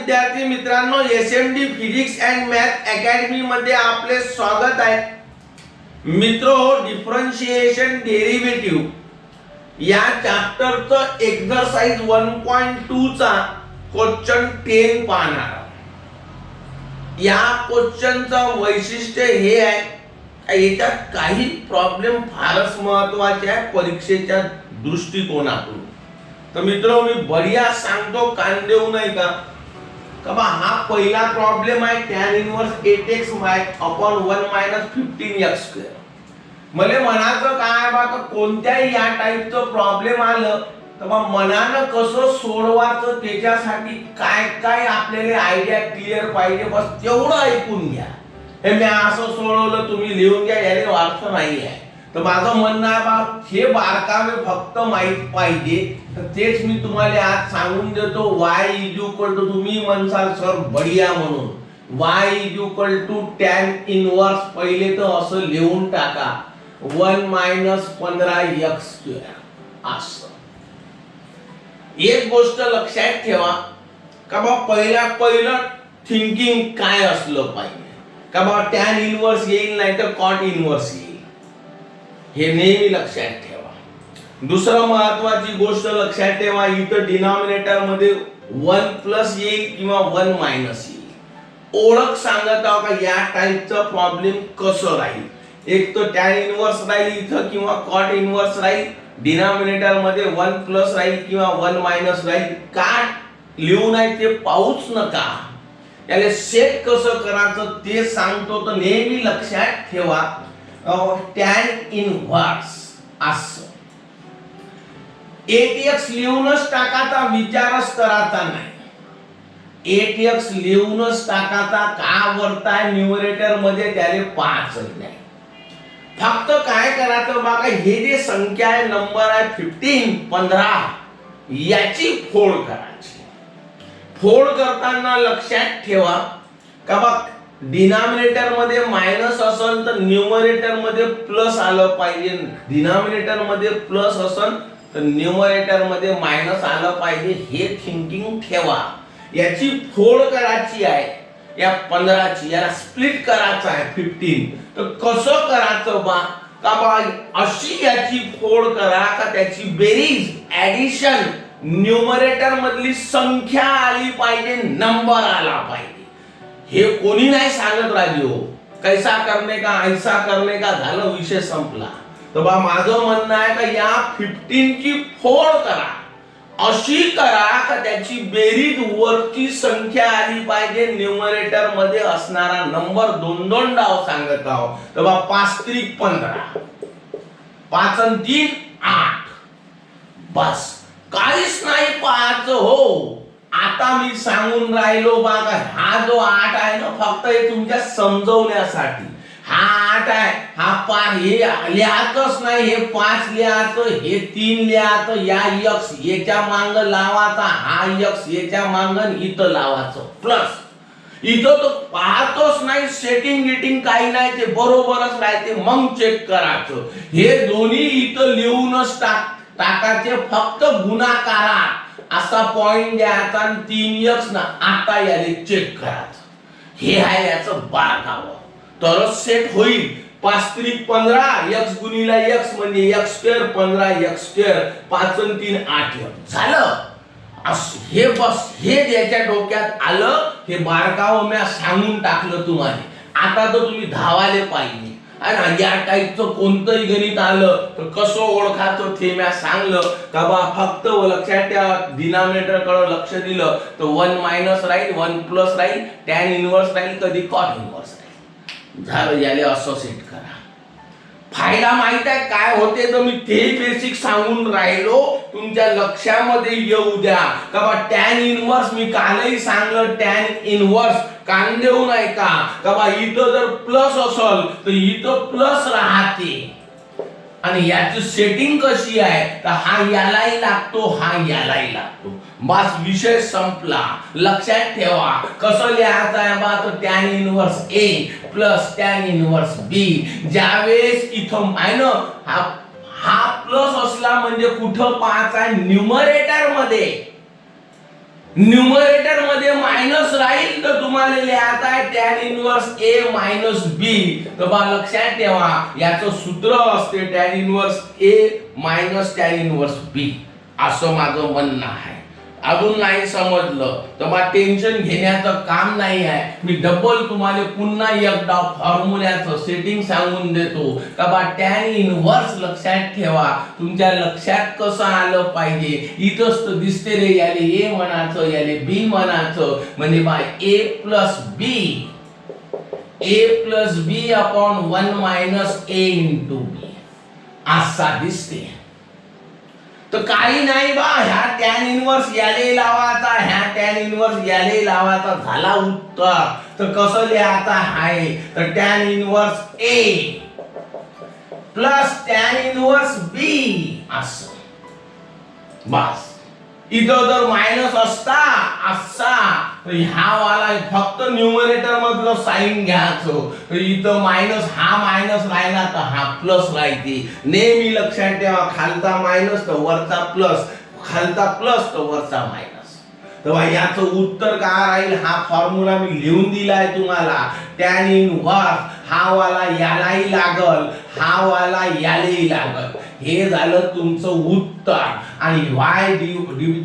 विद्यार्थी मित्रांनो, SMD physics and math academy मध्ये आपले स्वागत आहे. मित्रो, डिफरन्शिएशन डेरिव्हेटिव्ह या चॅप्टरचं एक्सरसाइज 1.2 चा क्वेश्चन 10 पाहणार. या क्वेश्चनचं वैशिष्ट्य हे आहे, याच्यात काही प्रॉब्लेम फारच महत्त्वाचे आहे परीक्षेच्या दृष्टिकोनातून. तर मित्रो, मी बढिया सांगतो, कान देऊ नाही का हा पहिला प्रॉब्लेम आहे, tan inverse 8x upon 1 minus 15x square. मला म्हणायचं काय बा, कोणत्याही या टाईपचं प्रॉब्लेम आलं तर मग मनानं कसं सोडवायचं, त्याच्यासाठी काय काय आपल्याला आयडिया क्लिअर पाहिजे, बस तेवढं ऐकून घ्या. हे मी असं सोडवलं, तुम्ही लिहून घ्या, याला अर्थ नाही आहे. तर माझं म्हणणं आहे बा, हे बारकावे फक्त माहित पाहिजे. तर तेच मी तुम्हाला आज सांगून देतो. y इज इक्वल टू, तुम्ही म्हणसाल सर बढिया म्हणून, y is equal to tan inverse, पहिले तर असं लिहून टाका, 1 मायनस 15x स्क्वेअर. असं एक गोष्ट लक्षात ठेवा का बा, पहिलं थिंकिंग काय असलं पाहिजे का बा, tan इनवर्स येईल नाही तर cot इनवर्स येईल, हे नेहमी लक्षात ठेवा. दुसरं महत्वाची गोष्ट लक्षात ठेवा, इथं डिनॉमिनेटर मध्ये 1 प्लस येईल किंवा 1 मायनस येईल. ओळख सांगत आहो का या टाइपचा प्रॉब्लेम कसं राहील. एक तर tan इनवर्स राहील इथं किंवा cot इनवर्स राहील, डिनॉमिनेटर मध्ये 1 प्लस राहील किंवा 1 मायनस राहील. का लिहू नाही ते पाहूच नका, याला सेट कसं करायचं ते सांगतो. तर नेहमी लक्षात ठेवा, tan इनवर्स असं 8x लिहूनच टाकाचा, विचारच करायचा नाही. 8x लिहूनच टाकाचा, का वरताय न्यूमरेटर मध्ये त्याने 5 नाही. फक्त काय करायचं बघा, हे जे संख्या आहे, नंबर आहे 15 15, याची फोड करायची. फोड करताना लक्षात ठेवा का बघ, डिनॉमिनेटर मध्ये मायनस असेल तर न्यूमरेटर मध्ये प्लस आलं पाहिजे, डिनॉमिनेटर मध्ये प्लस असेल तर न्यूमरेटर मध्ये मायनस आलं पाहिजे. हे थिंकिंग ठेवा. याची फोड करायची आहे, या 15 ची याला स्प्लिट करायचं आहे 15. तर कसं करायचं बा, का बा अशी याची फोड करा का त्याची बेरीज, ऍडिशन, न्यूमरेटर मधली संख्या आली पाहिजे, नंबर आला पाहिजे. हे कोणी नाही सांगत राजू, कैसा करणे का ऐसा करणे का, झालं, विषय संपला. तर बा माझं म्हणणं आहे का या 15 ची फोड करा, अशी करा का त्याची बेरीज वरची संख्या आली पाहिजे, न्यूमरेटर मध्ये असणारा नंबर 2 डाव सांगत आहो. तर बा 5 त्रिक 15, 5 आणि 3 8, बस काहीच नाही पाहायचं. हो, आता मी सांगून राहिलो बघा, हा जो 8 आहे ना, फक्त हे तुमच्या समजवण्यासाठी. हा 8 आहे, हा 5 हे लिहायचंच नाही, हे 5 लिहायचं, हे 3 लिहायचं, या x याच्या मांग लावायचा, हा x याच्या मांग इथं लावायचं, प्लस इथं तो पाहतोच नाही, सेटिंग गिटिंग काही नाही, ते बरोबरच राहते. मग चेक करायचं, हे दोन्ही इथं लिहूनच टाकायचे, फक्त गुणाकारात असा पॉइंट द्यायचा आणि 3x ना. आता याले चेक करायचं, हे आहे याचं बारकावं, तरच सेट होईल. 5 त्रिक 15, x गुणिला x म्हणजे x स्क्वेअर, 15x स्क्वेअर, 5 आणि 3 8x झालं. हे बस, हे याच्या डोक्यात आलं, हे बारकावं मी सांगून टाकलं तुम्हाला. आता तर तुम्ही धावाले पाहिजे. आणि या टाईपचं कोणतंही गणित आलं तर कसं ओळखायचं ते मी सांगलं का बा. फक्त लक्षात ठेवा, डिनॉमिनेटर कडे लक्ष दिलं तर 1 मायनस राहील, 1 प्लस राहील, tan इनवर्स राहील, कधी cot इनवर्स राहील. झालं, याले असं सेट करा. फायदा माहित आहे काय होते, तर मी ते बेसिक सांगून राहिलो, तुमच्या लक्षामध्ये येऊ द्या का बा. tan इनवर्स मी कालही सांगलं, tan इनवर्स कान देऊ नाही का बा, इथं जर प्लस असेल तर इथं प्लस राहते. आणि याची सेटिंग कशी आहे, तर हा यालाही लागतो, हा यालाही लागतो, बस विषय संपला. लक्षात ठेवा कसं लिहायचं आहे बा, तर tan inverse A plus tan inverse B. ज्यावेळेस इथं मायनस हा प्लस असला म्हणजे कुठं पाहायचा, न्यूमरेटर मध्ये. न्यूमरेटर मध्ये मायनस राहील तर तुम्हाला लिहायचं आहे tan inverse a minus b. तर बा लक्षात ठेवा याचं सूत्र असते tan inverse a minus tan inverse b असं माझं म्हणणं आहे. अजून नाही समजलं तर बा टेन्शन घेण्याचं काम नाही आहे. मी डबल तुम्हाला पुन्हा एकदा फॉर्म्युल्याचं सेटिंग सांगून देतो का बा tan इनवर्स लक्षात ठेवा. तुमच्या लक्षात कसं आलं पाहिजे. इथंच तर दिसते रे याले a म्हणायचं याले b म्हणायचं म्हणजे बा a plus b upon 1 minus a into b असा दिसते. तर काही नाही बा ह्या tan इनवर्स याले लावायचा ह्या tan इनवर्स याले लावायचा झाला उत्तर. तर कसं लिहायचं आहे तर tan inverse a plus tan inverse b असं. बस इथं जर मायनस असता असा तर ह्या वाला फक्त न्यूमरेटर मधलं साइन घ्यायचं. तर इथं मायनस हा मायनस राहिला तर हा प्लस राहते. नेहमी लक्षात ठेवा खालचा मायनस तर वरचा प्लस खालचा प्लस तर वरचा मायनस. तेव्हा याचं उत्तर काय राहील हा फॉर्म्युला मी लिहून दिलाय तुम्हाला. tan इनवर्स हा वाला यालाही लागल हा वाला यालाही लागल. हे झालं तुमचं उत्तर. आणि y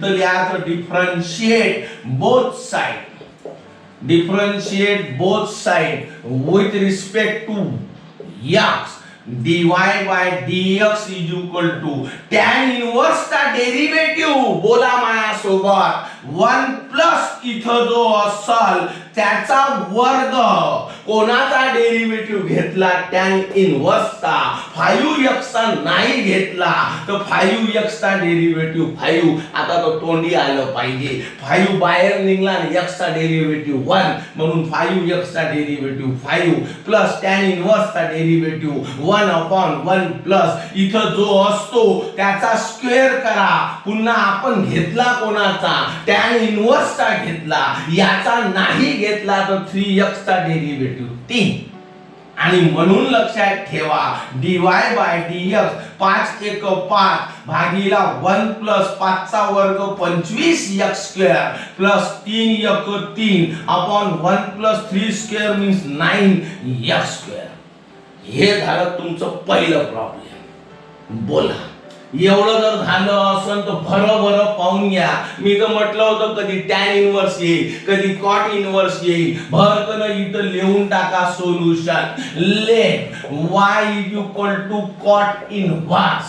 लिहायचं differentiate both side with respect to x dy by dx is equal to tan inverse का डेरिवेटिव्ह बोला माझ्यासोबत 1 प्लस इथं जो असल त्याचा वर्ग कोणाचा डेरिवेटिव्ह घेतला tan इनवर्सचा 5x चा नाही घेतला तर 5x चा डेरिवेटिव्ह 5. आता तो तोंडी आलं पाहिजे 5 बाहेर निघला आणि x चा डेरिवेटिव्ह 1 म्हणून 5x चा डेरिवेटिव्ह 5 प्लस tan इनवर्सचा डेरिवेटिव्ह 1 अपॉन 1 प्लस इथं जो असतो त्याचा स्क्वेअर करा. पुन्हा आपण घेतला कोणाचा tan इनवर्सचा घेतला याचा नाही घेतला तर 3x चा डेरिवेटिव्ह 3. आणि म्हणून लक्षात ठेवा dy बाय dx 5 एक 5 भागीला 1 प्लस 5 चा वर्ग 25x स्क्वेअर प्लस 3 एक 3 upon 1 plus 3 square means 9x square. हे झालं तुमचं पहिलं प्रॉब्लेम. बोला एवढं जर झालं असेल तर भरभर पाहून घ्या. मी तर म्हटलं होतं कधी tan इनवर्स येईल कधी cot इनवर्स येईल. भरकन इथं लिहून टाका solution. Let y is equal to cot inverse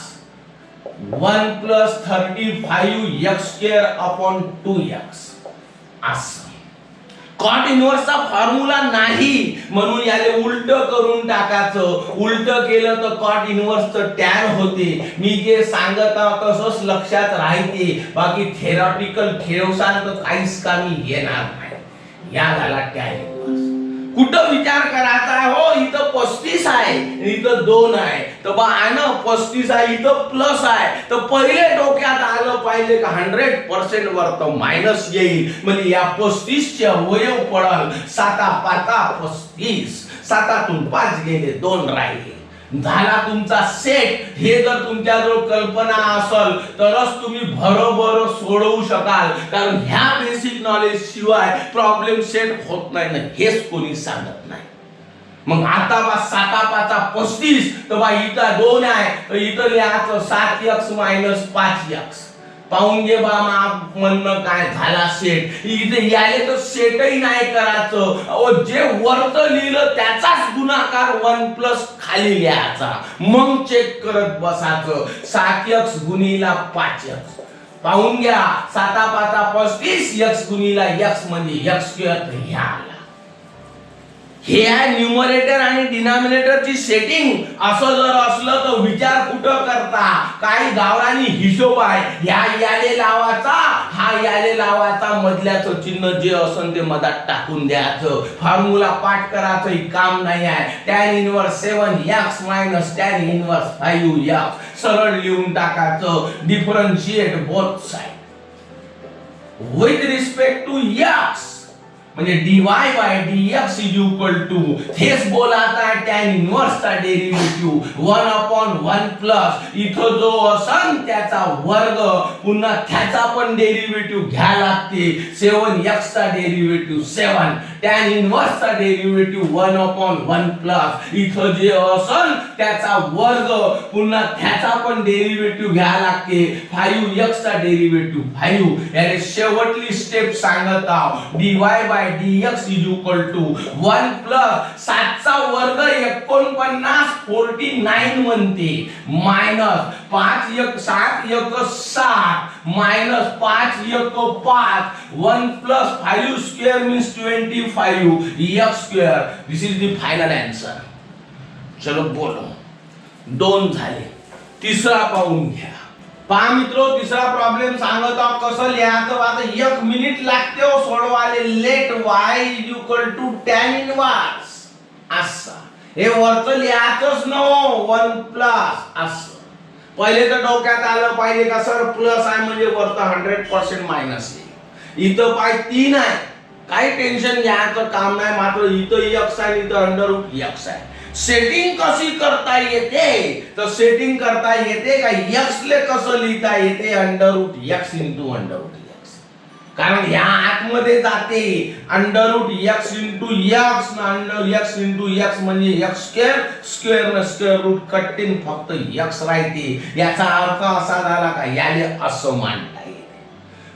1 plus 35x square upon 2x असं. cot इनवर्सचा फॉर्म्युला नाही म्हणून याले उलट करून टाकायचं. उलट केलं तर cot इनवर्सचं tan होते. मी जे सांगत आहे तसंच लक्षात राहते. बाकी थेरॉटिकल ठेवसान तर काहीच कामी येणार नाही. या झाला tan इनवर्स. कुठं विचार करायचा आहे हो इथं 35 आहे इथं 2 आहे तर बा ना 35 आहे इथं प्लस आहे तर पहिले डोक्यात आलं पाहिजे का 100% वर तर मायनस येईल म्हणजे या 35 चे अवयव पडल 7 5 35 7तून 5 गेले 2 राहिले. झाला तुमचा सेट. हे जर तुमच्याजवळ कल्पना असेल तरच तुम्ही भरभर सोडवू शकाल. कारण ह्या बेसिक नॉलेज शिवाय प्रॉब्लेम सेट होत नाही ना हेच कोणी सांगत नाही. मग आता बा 7 5 35 तर बा इथं 2 आहे तर इथं लिहायचं 7x मायनस 5x. पाहून घे बा म्हणणं काय झाला सेट. इथे याले तर सेटही नाही करायचं. जे वरत लिहिलं त्याचाच गुणाकार 1 प्लस खाली लिहायचा मग चेक करत बसायचं. 7x गुणिला 5x पाहून घ्या 7 5 35 x गुणिला x म्हणजे x स्क्वेअर. तर ह्या आला हे आहे न्यूमरेटर आणि डिनॉमिनेटरची सेटिंग. असं जर असलं तर विचार कुठं करता काही गावरानी हिशोब आहे. ह्या याले लावायचा हा याले लावायचा मधल्याचं चिन्ह जे असन ते मधात टाकून द्यायचं. फॉर्म्युला पाठ करायचं काम नाही आहे. tan inverse 7x minus tan inverse 5x सरळ लिहून टाकायचं. Differentiate both side with respect to x म्हणजे dy bye dx is equal to हेच बोलायचा आहे tan इन्व्हर्सचा डेरिव्हेटिव्ह 1/1 प्लस इथं जो असन त्याचा वर्ग पुन्हा त्याचा पण डेरिव्हेटिव्ह घ्या लागते 7x चा डेरिव्हेटिव्ह 7 tan इन्व्हर्सचा डेरिव्हेटिव्ह 1/1 प्लस इथं जे असन त्याचा वर्ग पुन्हा त्याचा पण डेरिव्हेटिव्ह घ्या लागते 5x चा डेरिव्हेटिव्ह 5 याने शेवटली स्टेप सांगत आहोत dy bye dx is equal to 1 plus 7 चा वर्ग 49 49 म्हणते minus 5 1 7 1 7 minus 5 1 5 1 plus 5 square means 25 x square this is the final answer. चलो बोलो 2 झाले. तिसरा पाहून घ्या. पहा मित्रो तिसरा प्रॉब्लेम सांगत आहोत कसं लिहायचं. आता 1 मिनिट लागते हो सोडवाले. Let y is equal to tan inverse असं हे वरचं लिहायचंच नव्ह 1 प्लस असं. पहिले तर डोक्यात आलं पाहिजे का सर प्लस आहे म्हणजे वरतं 100% मायनस आहे. इथं पाय 3 आहे काही टेन्शन घ्यायचं काम नाही. मात्र इथं x आहे इथं अंडर रूट x आहे. सेटिंग कशी करता येते तर सेटिंग करता येते का x ले कसं लिहिता येते under root x into under root x. कारण ह्या आतमध्ये जाते under root x into x ना अंडर x इंटू x म्हणजे x स्क्वेअर स्क्वेअर न स्क्वेअर रूट कट्टीन फक्त x राहते. याचा अर्थ असा झाला का याले असं मांडता येते.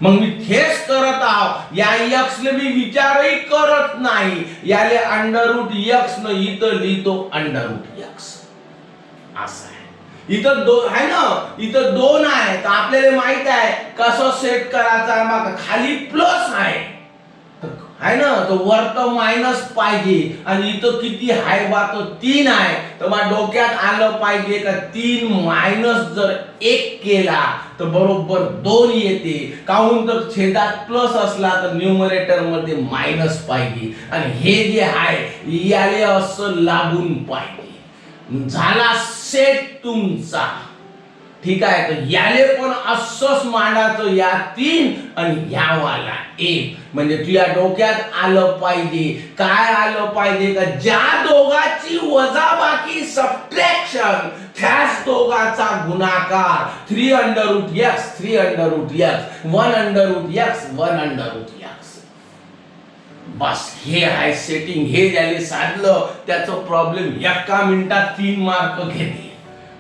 मग मी थेच करत आहो या x ले मी विचारही करत नाही. याले अंडर रूट x न इथं लिहितो अंडर रूट x असं आहे. इथं 2 आहे ना इथं 2 आहे तर आपल्याला माहित आहे कसं सेट करायचा. मग खाली प्लस आहे है ना तर वर मायनस पाहिजे आणि इथं किती आहे बा तो 3 आहे तर मग डोक्यात आलं पाहिजे का 3 मायनस जर 1 केला तर बरोबर 2 येते. काहून तर छेदात प्लस असला तर न्यूमरेटर मध्ये मायनस पाहिजे आणि हे जे आहे याले असं लागून पाहिजे. झाला सेट तुमचा. ठीक आहे तर याले पण असंच मांडायचं या 3 आणि या वाला 1 म्हणजे तुझ्या डोक्यात आलं पाहिजे काय आलं पाहिजे का ज्या दोघाची वजाबाकी सबट्रॅक्शन त्याच दोघाचा गुणाकार 3 under root x 3 under root x 1 under root x 1 under root x. बस हे आहे सेटिंग. हे ज्याले साधलं त्याचं प्रॉब्लेम 1 मिनिटात 3 मार्क घेते.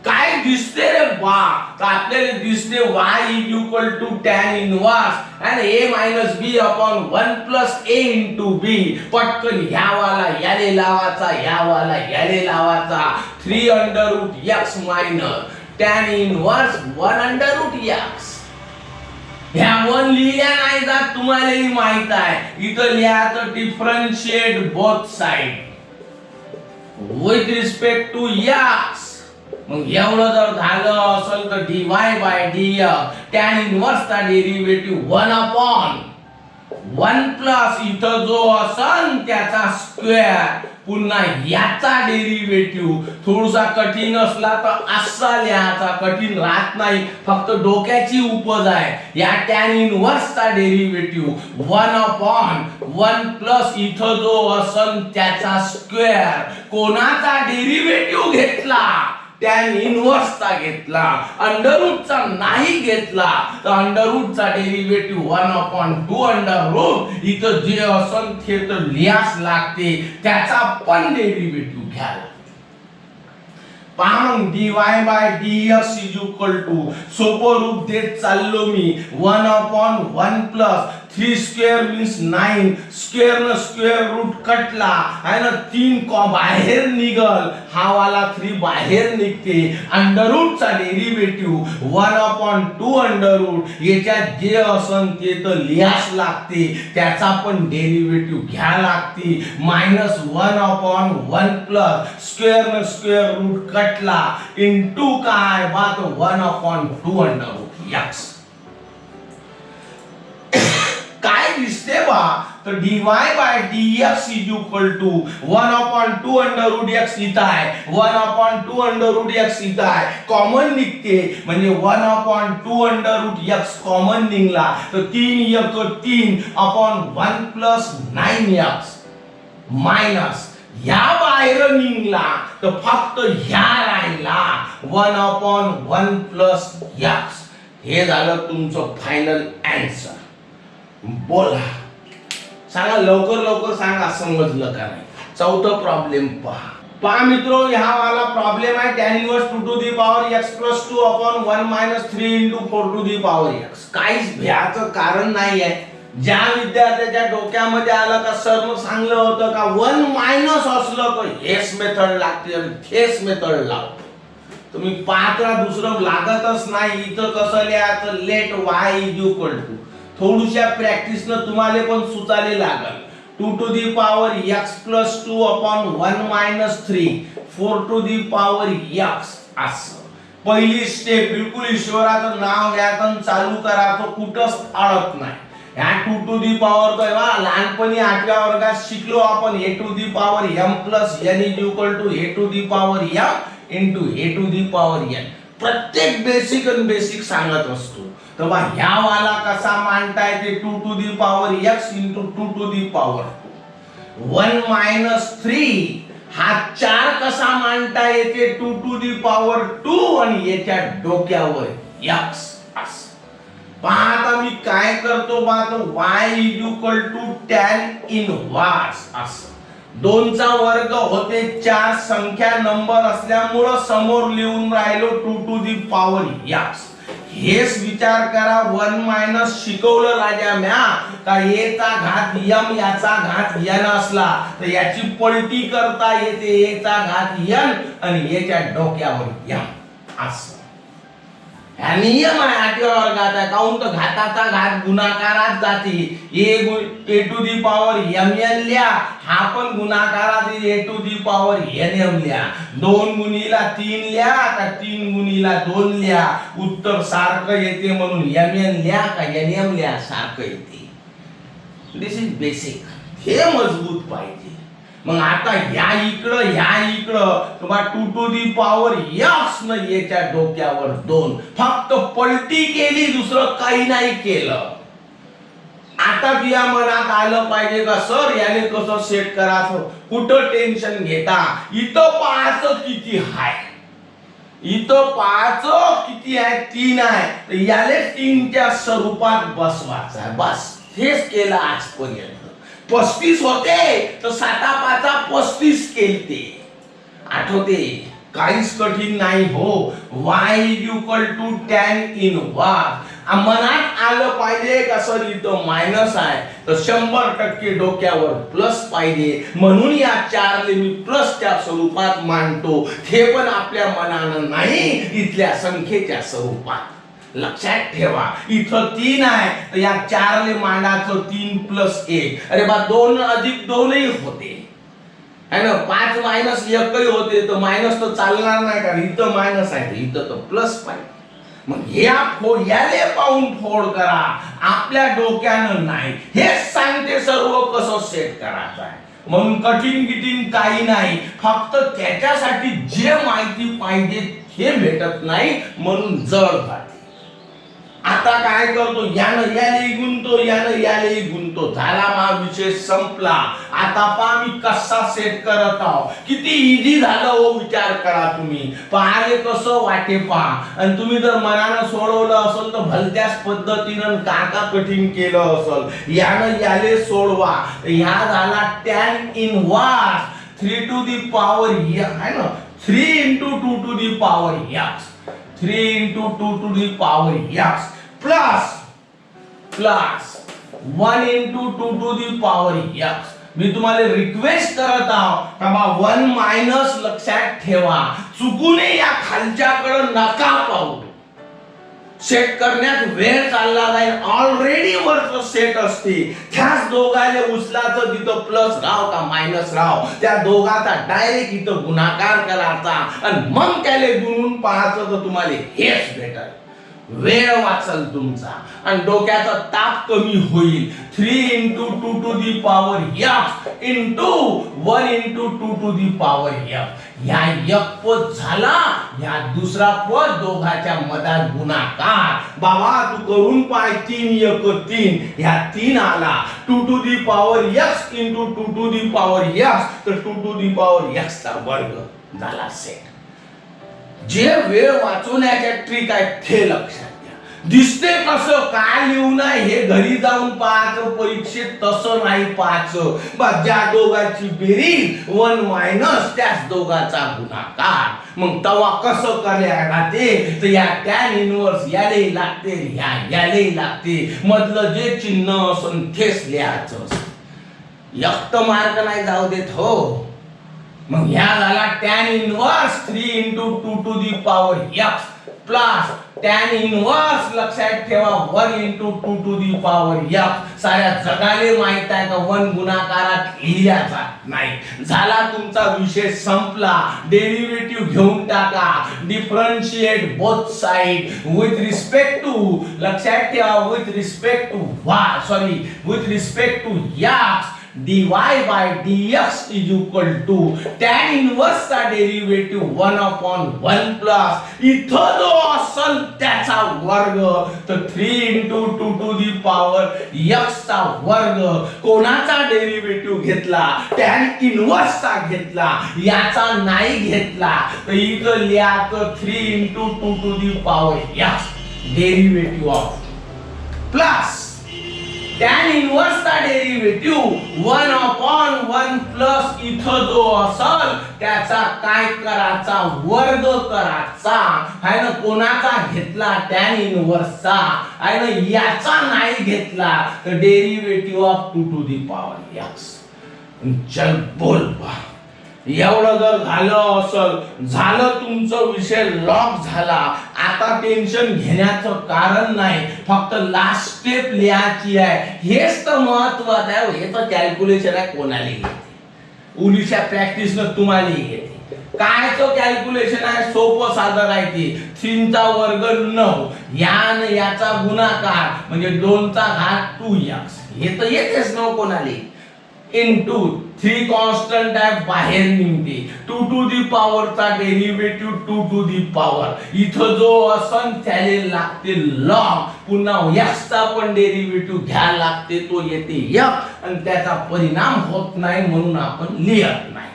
काय दिसते रे बा तर आपल्याला दिसते y is equal to tan inverse and a minus b upon 1 plus a into b. पटकन ह्या वाला याले लावायचा या वाला याले लावायचा 3 under root x minus tan inverse 1 under root x. ह्या 1 लिहिल्या नाही जात तुम्हालाही माहित आहे. इथं लिहायचं differentiate both side with respect to x. मग एवढं जर झालं असेल तर dy bye dx tan inverse चा डेरिव्हेटिव्ह 1/1 प्लस इथं जो असन त्याचा स्क्वेअर पुन्हा याचा डेरिव्हेटिव्ह. थोडासा कठीण असला तर असा लिहायचा कठीण राहत नाही फक्त डोक्याची उपज आहे. या tan इन्व्हर्स चा डेरिव्हेटिव्ह 1/1 प्लस इथं जो असन त्याचा स्क्वेअर. कोणाचा डेरिव्हेटिव्ह घेतला tan इन्व्हर्सचा घेतला अंडर रूटचा नाही घेतला तर अंडर रूटचा डेरिव्हेटिव्ह 1/2 अंडर रूट. इथं जे असन ते तर लिहास लागते त्याचा पण डेरिव्हेटिव्ह घ्या. पहा मग dy bye dx is equal to सोपं रूप देत चाललो मी 1/1 प्लस 3 स्क्वेअर मीन्स 9 स्क्वेअर न स्क्वेअर रूट कटला आहे ना 3 बाहेर निघल हा वाला 3 बाहेर निघते. अंडर रूट चा डेरिव्हेटिव्ह 1/2 अंडर रूट. याच्यात जे असन ते तर लिहास लागते त्याचा पण डेरिव्हेटिव्ह घ्या लागते मायनस 1/1 प्लस स्क्वेअर न स्क्वेअर रूट कटला इनटू काय बात 1/2 अंडर रूट x. काय दिसत ठेवा तर dy bye dx is equal to 1/2 under root x इथं आहे, 1/2 अंडर रूट x इथं आहे, कॉमन निघते म्हणजे 1/2 अंडर रूट x कॉमन निघला तर 3 अपॉन 1 प्लस 9x मायनस या बाहेर निघला तर फक्त ह्या राहिला 1/1 प्लस x. हे झालं तुमचं फायनल आन्सर. बोला, सांगा लवकर सांगा समजलं का नाही. चौथा प्रॉब्लेम पहा मित्रो, हा वाला प्रॉब्लेम आहे tan inverse 2 to the power x plus 2 upon 1 minus 3 into 4 to the power x. काहीच भ्याचं कारण नाही आहे. ज्या विद्यार्थ्याच्या डोक्यामध्ये आलं का सर मग सांगलं होतं का 1 मायनस असलं तर हेच मेथड लागते आणि हेच मेथड लावतो. तुम्ही पाहता दुसरं लागतच नाही. इथं कसं लिहायचं, let y is equal to थोडीशा प्रॅक्टिसनं तुम्हाला पण सुचाले लागल 2 to the power x plus 2 upon 1 minus 3 4 to the power x. असं पहिली स्टेप बिलकुल ईश्वराचं नाव घ्यायचं चालू करायचं, कुठंच अडत नाही. ह्या 2 टू दी पॉवर तेव्हा लहानपणी 8व्या वर्गात शिकलो आपण a to the power m plus n is equal to a to the power m into a to the power n. प्रत्येक बेसिक सांगत असतो. तर बा ह्या वाला कसा मांडता येते 2 to the power x into 2 to the power 1 minus 3 हा 4 कसा मांडता येते 2 टू दी पॉवर 2 आणि याच्या डोक्यावर x. आता मी काय करतो बा y is equal to tan inverse. असं 2 चा वर्ग होते 4 संख्या नंबर असल्यामुळे समोर लिहून राहिलो 2 टू दी पॉवर x. हेच विचार करा 1 मायनस शिकवलं राजा म्या का a चा घात m याचा घात n असला तर याची पलटी करता येते a चा घात n आणि याच्या डोक्यावर m. असं हा नियम आहे 8व्या वर्गात आहे. काऊन तर घाताचा घात गुणाकारात जाते. a to the power mn लिहा, हा पण गुणाकारात a to the power nm लिहा. 2 गुणिला 3 लिहा का 3 गुणिला 2 लिहा, उत्तर सारखं येते म्हणून mn लिहा का nm लिहा सारखं येते. दिस इज बेसिक. हे मजबूत पाहिजे. मग आता ह्या इकडं तुम्हाला 2 टू दी पॉवर x न याच्या डोक्यावर 2 फक्त पलटी केली, दुसरं काही नाही केलं. आता तुझ्या मनात आलं पाहिजे का सर याने कसं सेट करायचं, कुठं टेन्शन घेता. इथं पाहायचं किती आहे, इथं पाहायचं किती आहे 3 आहे तर याले 3 च्या स्वरूपात बसवायचं आहे. बस हेच केलं आजपर्यंत. 35 होते तर 7 5 35 केलते. आठवते, काहीच कठीण नाही हो. y is equal to tan inverse. मनात आलं पाहिजे का सर इथं मायनस आहे तर 100% डोक्यावर प्लस पाहिजे, म्हणून या 4 ले मी प्लसच्या स्वरूपात मांडतो. हे पण आपल्या मनानं नाही, इथल्या संख्येच्या स्वरूपात. लक्षात ठेवा इथं 3 आहे तर या 4 ले मांडायचं 3 प्लस 1. अरे बा 2 अधिक 2 ही होते है ना. 5 मायनस 1 होते तर मायनस तर चालणार नाही कारण इथं मायनस आहे, इथं तर प्लस पाहिजे. मग याले पाहून फोड करा, आपल्या डोक्यानं नाही. हेच सांगते सर्व कसं सेट करायचं आहे. म्हणून कठीण काही नाही, फक्त त्याच्यासाठी जे माहिती पाहिजे हे भेटत नाही म्हणून जड जाते. आता काय करतो, यानं याले गुणतो, यानं याले गुणतो. झाला मा विषय संपला. आता पहा मी कसा सेट करत आहो. किती इझी झालं हो, विचार करा तुम्ही. पाहाले कसं वाटे पहा. आणि तुम्ही जर मनानं सोडवलं असेल तर भलत्याच पद्धतीनं काका कठीण केलं असेल. यानं याले सोडवा. ह्या झाला tan inverse 3 to the power आहे ना, 3 into 2 to the power x, 3 into 2 to the power x plus 1 into 2 to the power x. मी तुम्हाला रिक्वेस्ट करत आहो का बा 1 मायनस लक्षात ठेवा. चुकूनही या खालच्याकडे नका पाहू. सेट करण्यात वेळ चालला जाईल. ऑलरेडी वरचं सेट असते. त्याच दोघाले उचलाचं तिथं प्लस राव का मायनस राव, त्या दोघाचा डायरेक्ट इथं गुणाकार करायचा आणि मग त्याले गुणून पाहायचं तर तुम्हाला हेच भेटल. वेळ वाचल तुमचा आणि डोक्याचा ताप कमी होईल. 3 into 2 to the power f into 1 into 2 to the power f. या एक पद झाला, या दुसरा पद दोघाच्या मधात गुणाकार. बाबा तू करून पाय, 3 1 3, ह्या 3 आला 2 to the power x into 2 to the power x, तर 2 to the power x चा वर्ग झाला सेट. जे वेळ वाचवण्याच्या ट्रिक आहेत ते लक्षात घ्या. दिसते कसं काय लिहू नाही हे घरी जाऊन पाहायचं, परीक्षेत तसं नाही पाहायचं. बस ज्या दोघांची बेरीज 1 मायनस त्याच दोघाचा गुणाकार. मग तवा कसं करायला ते, तर या टॅन इनव्हर्स याले लागते, याले लागते, मधलं जे चिन्ह असून तेच लिहायचं. एक मार्क नाही जाऊ देत हो. मग ह्या झाला tan inverse 3 into 2 to the power x plus tan inverse लक्षात ठेवा 1 into 2 to the power f. साऱ्या जगाले माहित आहे का 1 गुणाकारात लिहिल्याचा नाही. झाला तुमचा विषय संपला. डेरिव्हेटिव्ह घेऊन टाका. Differentiate both side with respect to, लक्षात ठेवा with respect to with respect to x. dy by dx is equal to tan inverse चा डेरिव्हेटिव्ह 1/1 प्लस इथं जो असल त्याचा वर्ग, तर 3 into 2 to the power x चा वर्ग. कोणाचा डेरिव्हेटिव्ह घेतला? tan इनव्हर्स चा घेतला, याचा नाही घेतला, तर इथं लिहायचं 3 into 2 to the power x derivative of plus tan inverse चा डेरिव्हेटिव्ह 1/1 प्लस इथं जो असल त्याचा काय करायचा? वर्ग करायचा. आहे ना. कोणाचा घेतला? टॅन इनव्हर्सचा. आहे ना. याचा नाही घेतला, तर derivative of 2 to the power x. चल बोल बा. एवढं जर झालं असल, झालं तुमचं विषय लॉक झाला. आता टेन्शन घेण्याचं कारण नाही, फक्त लास्ट स्टेप लिहायची आहे. हेच तर महत्वाचं आहे. हे तर कॅल्क्युलेशन आहे, कोणाला येते उलीच्या प्रॅक्टिसनं तुम्हाला येते. काय तो कॅल्क्युलेशन आहे? सोपं साधं आहे ते. 3 चा वर्ग 9, याचा गुणाकार म्हणजे 2 चा घात 2x. हे तर येतेच न कोणाला. इनटू 3 कॉन्स्टंट आहे बाहेर निघते. 2 to the power चा डेरिव्हेटिव्ह 2 to the power. इथं जो असन त्याले लागते लॉग. पुन्हा x चा पण डेरिव्हेटिव्ह घ्या लागते, तो येते f आणि त्याचा परिणाम होत नाही म्हणून आपण लिहत नाही.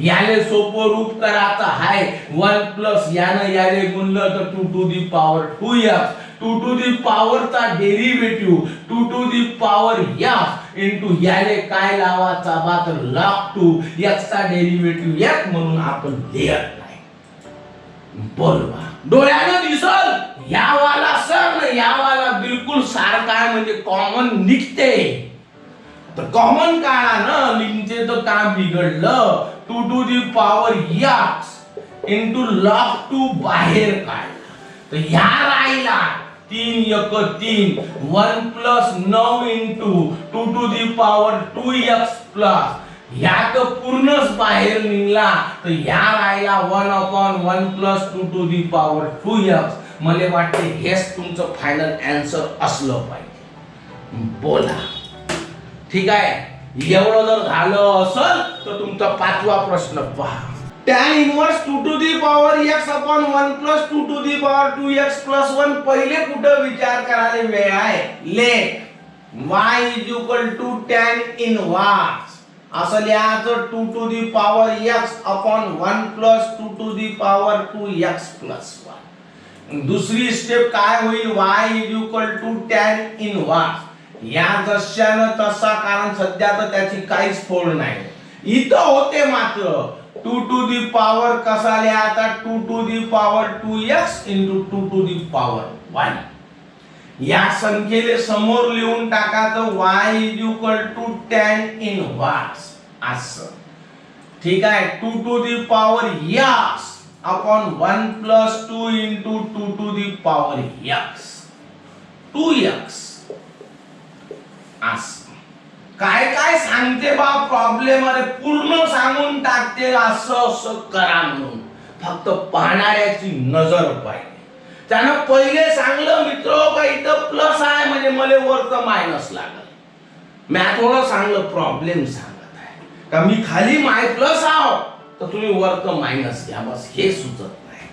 याले सोपं रूप करायचं आहे 1 प्लस याने याले गुणलं तर 2 to the power 2x. 2 to the power चा derivative 2 to the power f into याले काय लावायचा बा, तर log 2 x चा डेरिव्हेटिव्ह f म्हणून आपण लिहत नाही. बोल बा. डोळ्यानं दिसल यावाला सर ना यावाला बिलकुल सारखा आहे, म्हणजे कॉमन निघते. तर कॉमन काढा ना, निघते तर काय बिघडलं? 2 to the power x into log 2 बाहेर काढला, तर ह्या राहिला 3 1 3 1 plus 9 into 2 to the power 2x plus ह्या तर पूर्णच बाहेर निघला, तर ह्या राहिला 1/1 plus 2 to the power 2x. मला वाटते हेच तुमचं फायनल आन्सर असलं पाहिजे. बोला. ठीक आहे. एवढं जर झालं असेल तर तुमचा 5वा प्रश्न पहा. tan inverse 2 to the power x upon 1 plus 2 to the power 2x plus 1 पहिले कुठं विचार करायला वेळ आहे? Let y is equal to tan inverse असं लिहायचं 2 to the power x upon 1 plus 2 to the power 2x plus 1. दुसरी step काय होईल? y is equal to tan inverse. या जशानं तसा, कारण सध्या तर त्याची काहीच फोड नाही. इथं होते मात्र 2 to the power कसा लिहायचा? 2 to the power 2x into 2 to the power 1. या संख्येले समोर लिहून टाकायचं y is equal to tan inverse असं. ठीक आहे. 2 to the power x upon 1 plus 2 into 2 to the power x 2x असं. काय काय सांगते बा प्रॉब्लेम, अरे पूर्ण सांगून टाकते असं असं करा म्हणून. फक्त पाहणाऱ्याची नजर पाहिजे. त्यानं पहिले सांगलं मित्र का इथं प्लस आहे म्हणजे मला वरचं मायनस लागल. थोडं सांगलं प्रॉब्लेम सांगत आहे का मी खाली माय प्लस आहो तर तुम्ही वरचं मायनस घ्या, बस हे सुचत नाही.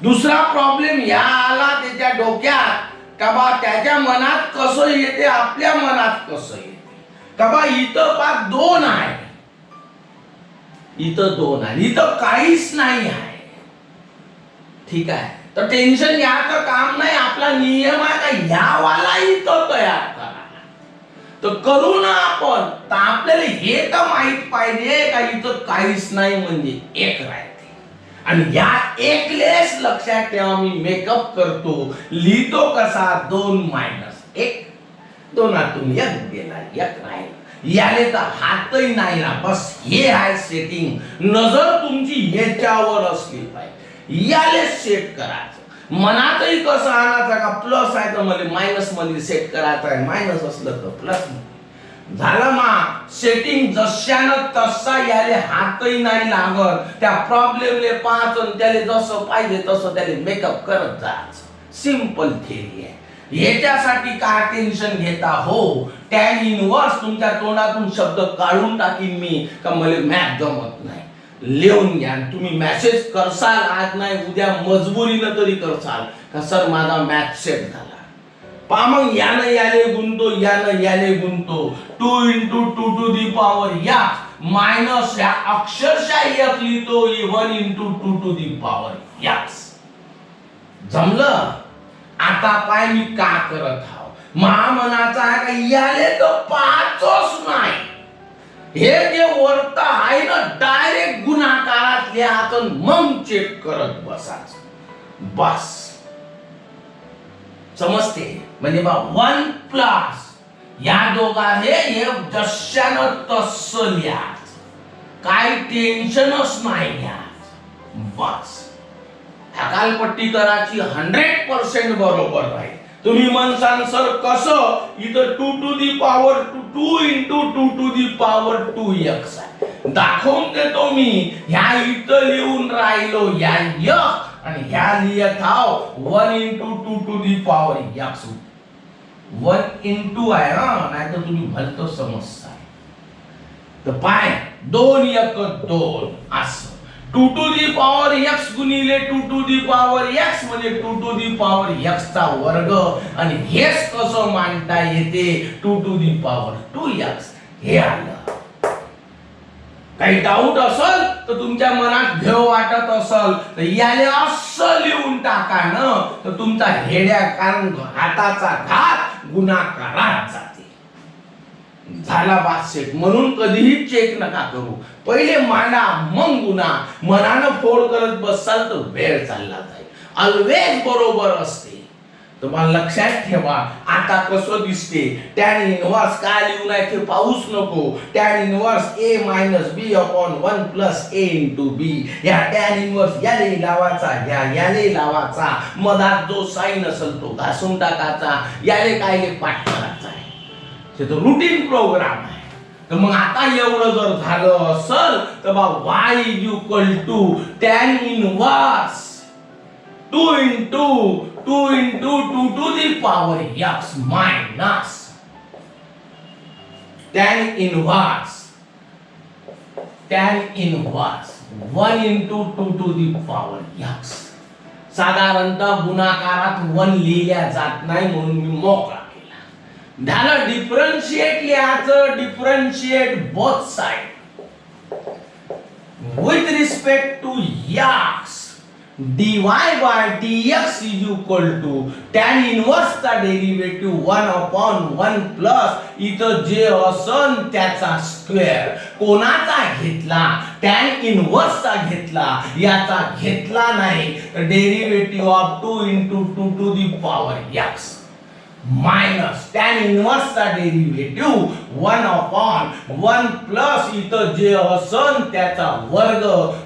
दुसरा प्रॉब्लेम या आला त्याच्या डोक्यात का बा त्याच्या मनात कसं येते, आपल्या मनात कसं येते का बा इथं पाच 2 आहे, इथं 2 आहे, इथं काहीच नाही आहे. ठीक आहे, तर टेन्शन घ्यायचं काम नाही. आपला नियम आहे का ह्यावाला इथं तयार करा, तर करू ना आपण. तर आपल्याला हे तर माहित पाहिजे का इथं काहीच नाही म्हणजे 1 राहते. आणि या एकलेच लक्षात ठेवा मी मेकअप करतो, लिहितो कसा 2 - 1, 2 1 गेला, 1 राहिला. याले तर हातही नाही ना, बस हे आहे सेटिंग. नजर तुमची याच्यावर असली पाहिजे, याले सेट करायचं. मनातही कसं आणायचं का प्लस आहे तर मला मायनस मध्ये सेट करायचं आहे, मायनस असलं तर प्लस झालं. मा सेटिंग जशानं तसा याले हातही नाही लागत. त्या प्रॉब्लेमले पाहत त्याले जसं पाहिजे तसं त्याले मेकअप करत जायचं. सिंपल थेरी आहे. याच्यासाठी काय टेन्शन घेता हो. टॅन इनवर्स तुमच्या तोंडातून शब्द काढून टाकीन मी का मला मॅथ जमत नाही. लिहून घ्या, तुम्ही मेसेज करसाल आज नाही उद्या मजबुरीनं तरी करसाल का सर माझा मॅथ सेट झाला. पहा मग यानं याले गुणतो, यानं याले गुणतो. 2 × 2 to the power x minus या अक्षरशः एक लिहितो 1 × 2 टू दी पॉवर x. जमलं. आता पाय मी का करत हाव. महामनाचा आहे का याले तर पाचच नाही. हे जे वर्त आहे ना डायरेक्ट गुणाकारात लिहायचं मग चेक करत बसायचं. बस समजते म्हणजे बा 1 प्लस या दोघा हे जशानं तसं लिहायचं, काही टेन्शनच नाही घ्यायचं. बस हकालपट्टी करायची 100% बरोबर राहील. तुम्ही म्हणसान सर कसं, इथं 2 to the power 2 × 2 to the power 2x आहे. दाखवून देतो मी. ह्या इथं लिहून राहिलो या x आणि ह्या लिहत आहो 1 × 2 टू दी पॉवर x. 1 × आहे हा, नाही तर तुम्ही भलतो समजता. तर पाय 2 × 1 2 असं 2 टू दी पॉवर x गुणिले 2 टू दी पॉवर x म्हणजे 2 टू दी पॉवर x चा वर्ग. आणि हेच कसं मांडता येते 2 टू दी पॉवर 2x. हे आलं. काही डाऊट असेल तर तुमच्या मनात भेव वाटत असेल तर याले असं लिहून टाका ना, तर तुमचा हेड्या कारण हाताचा घात गुणाकारात जाते. झाला बात सेट. म्हणून कधीही चेक नका करू, पहिले मांडा मग गुणा. मनानं फोड करत बसाल तर वेळ चालला जाईल. ऑलवेज बरोबर असते. तुम्हाला लक्षात ठेवा. आता कसं दिसते टॅन इनवर्स काय लिहून आहे ते पाहूच नको. Tan inverse a - b/1 + a × b. या टॅन इनवर्स याले लावायचा, याले लावायचा. मधात जो साइन असेल तो घासून टाकायचा. याले काय पाठ करायचा आहे. ते तर रुटीन प्रोग्राम आहे. तर मग आता एवढं जर झालं असेल तर बा y = tan inverse 2 × 2 × 2 to the power x minus tan inverse 1 × 2 to the power x. साधारणतः गुणाकारात 1 लिहिल्या जात नाही म्हणून मी मोकळा केला. झालं. डिफरन्शिएट लिहायचं. Differentiate both side with respect to x. dy/dx = tan inverse चा डेरिव्हेटिव्ह 1/1 प्लस इथं जे असन त्याचा स्क्वेअर. कोणाचा घेतला? टॅन इनवर्स चा घेतला, याचा घेतला नाही. तर derivative of 2 × 2 to the power x minus tan inverse चा डेरिव्हेटिव्ह 1/1 प्लस इथं जे असन त्याचा वर्ग.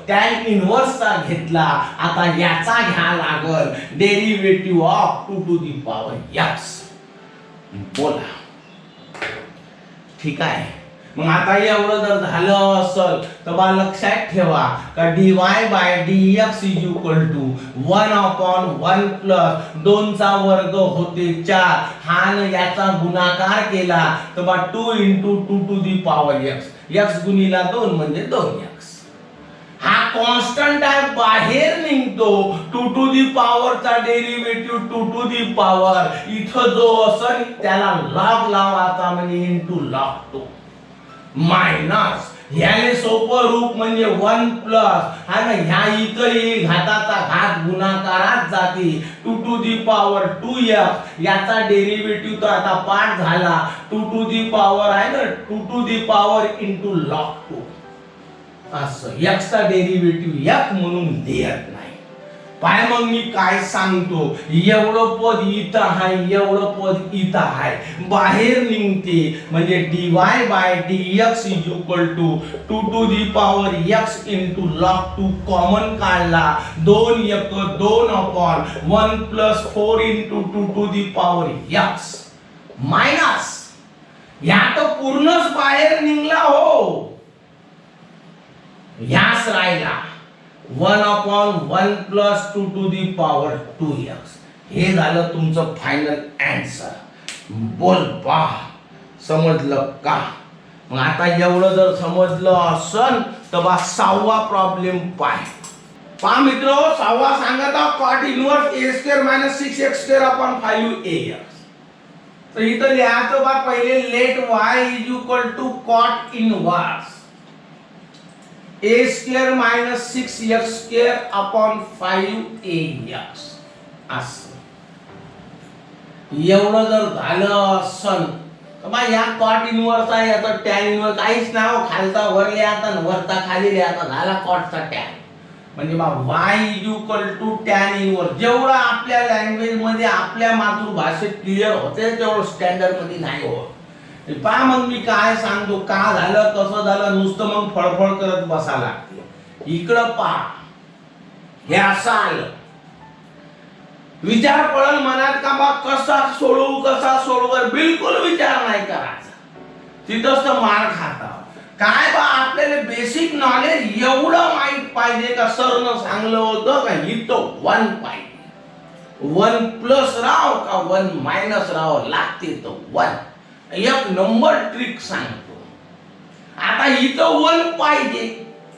टॅन इनवर्स चा घेतला, आता याचा घ्या लागल derivative of 2 to the power x. बोला. ठीक आहे. मग आता एवढं जर झालं असल तर बा लक्षात ठेवा का dy/dx is equal to 1/1 plus 2 चा वर्ग होते 4 हा न याचा गुणाकार केला तर बा 2 × 2 to the power x x गुणिला 2 म्हणजे 2x हा कॉन्स्टंट आहे बाहेर निघतो 2 टू दी पॉवर चा डेरिव्हेटिव्ह 2 टू दी पॉवर इथं जो असन त्याला लॉग लावायचा म्हणजे इनटू लॉग 2 मायनस ह्याले सोपं रूप म्हणजे 1 प्लस हा ना ह्या इथं येईल घाताचा घात गुणाकारात जाते 2 टू दी पॉवर 2x याचा डेरिव्हेटिव्ह तर आता पाठ झाला 2 टू दी पॉवर आहे ना 2 to the power into log 2 असं x चा डेरिव्हेटिव्ह x म्हणून लिहत नाही पाय मग मी काय सांगतो एवढं पद इथं आहे एवढं पद इथं आहे बाहेर निघते म्हणजे dy/dx is equal to 2 to the power x into log 2 common काढला 2 1 2/1 plus 4 into 2 to the power x minus या तर पूर्णच बाहेर निघला हो ह्याच राहिला 1/1 plus 2 to the power 2x हे झालं तुमचं फायनल आन्सर बोल बा समजलं का मग आता एवढं जर समजलं असन तर बा 6वा प्रॉब्लेम पहा मित्र 6वा सांगता cot inverse a² - 6x² upon 5ax तर इथं लिहायचं बा पहिले let y is equal to cot inverse a² - 6x² upon 5ax असं एवढं जर झालं असन तर बा या cot इन्व्हर्स आहे याचा tan इन्व्हर्स काहीच नाव खालचा वर लिहायचा वरचा खाली लिहायचा झाला cot चा tan म्हणजे बा y is equal to tan inverse जेवढं आपल्या लँग्वेज मध्ये आपल्या मातृभाषेत क्लिअर होते तेवढं स्टँडर्ड मध्ये नाही होत पहा मग मी काय सांगतो का झालं कसं झालं नुसतं मग फळफळ करत बसा लागते इकडं पहा हे असं आलं विचार पडल मनात का बा कसा सोडवू बिलकुल विचार नाही करायचा तिथंच तर मार खाता काय बा आपल्याला बेसिक नॉलेज एवढं माहित पाहिजे का सरनं सांगलं होतं का इथं 1 पाहिजे 1 प्लस राव का 1 मायनस राव लागते तर 1 एक नंबर ट्रिक सांगतो आता इथं 1 पाहिजे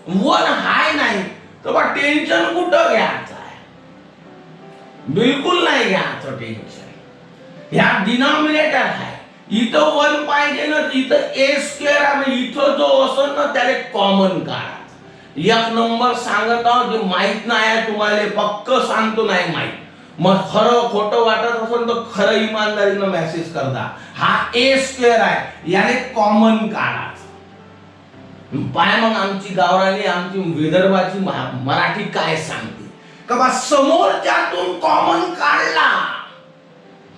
1 हाय नाही तर बा टेन्शन कुठं घ्यायचं आहे बिलकुल नाही घ्यायचं टेन्शन ह्या डिनॉमिनेटर आहे इथं 1 पाहिजे ना इथं a² आहे इथं जो असेल ना त्याला कॉमन काढा एक नंबर सांगत आहोत जे माहित नाही तुम्हाला पक्क सांगतो नाही माहित मग खरं खोटं वाटत असेल तर खरं इमानदारीनं मेसेज करता हा a² आहे याने कॉमन काढा पाय मग आमची गावरानी आमची विदर्भाची मराठी काय सांगते का बा समोरच्यातून कॉमन काढला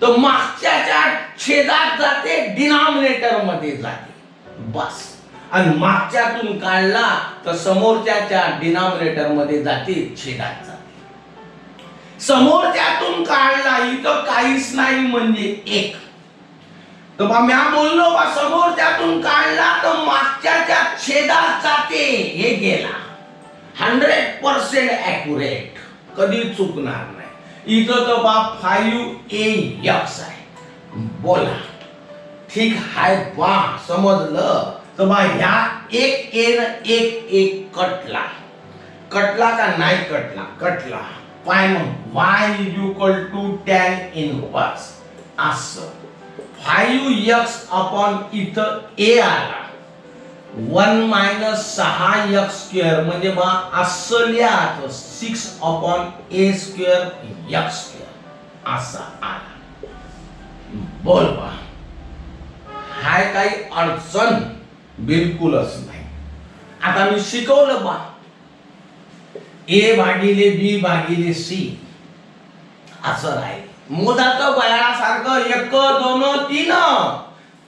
तर मागच्याच्या छेदात जाते डिनॉमिनेटर मध्ये जाते बस आणि मागच्यातून काढला तर समोरच्याच्या डिनॉमिनेटर मध्ये जाते छेदात जाते समोरच्यातून काढला इथं काहीच नाही म्हणजे 1 तर बा म्या बोललो बा समोरच्यातून काढला तर मागच्याच्या छेदात जाते हे गेला 100% ॲक्युरेट कधी चुकणार नाही इथं तर बा 5ax आहे बोला ठीक आहे बा समजलं तर बा ह्या 1a न 1 कटला का नाही कटला पाय मग y is equal to tan inverse असं 5x अपॉन इथं a आला 1 - 6x² म्हणजे बा असं लिहायचं 6 अपॉन a² x² असा आला बोल बा हाय काही अडचण बिलकुलच नाही आता मी शिकवलं बा a/b/c असं राहील मोदाचं बयाळासारखं 1 2 3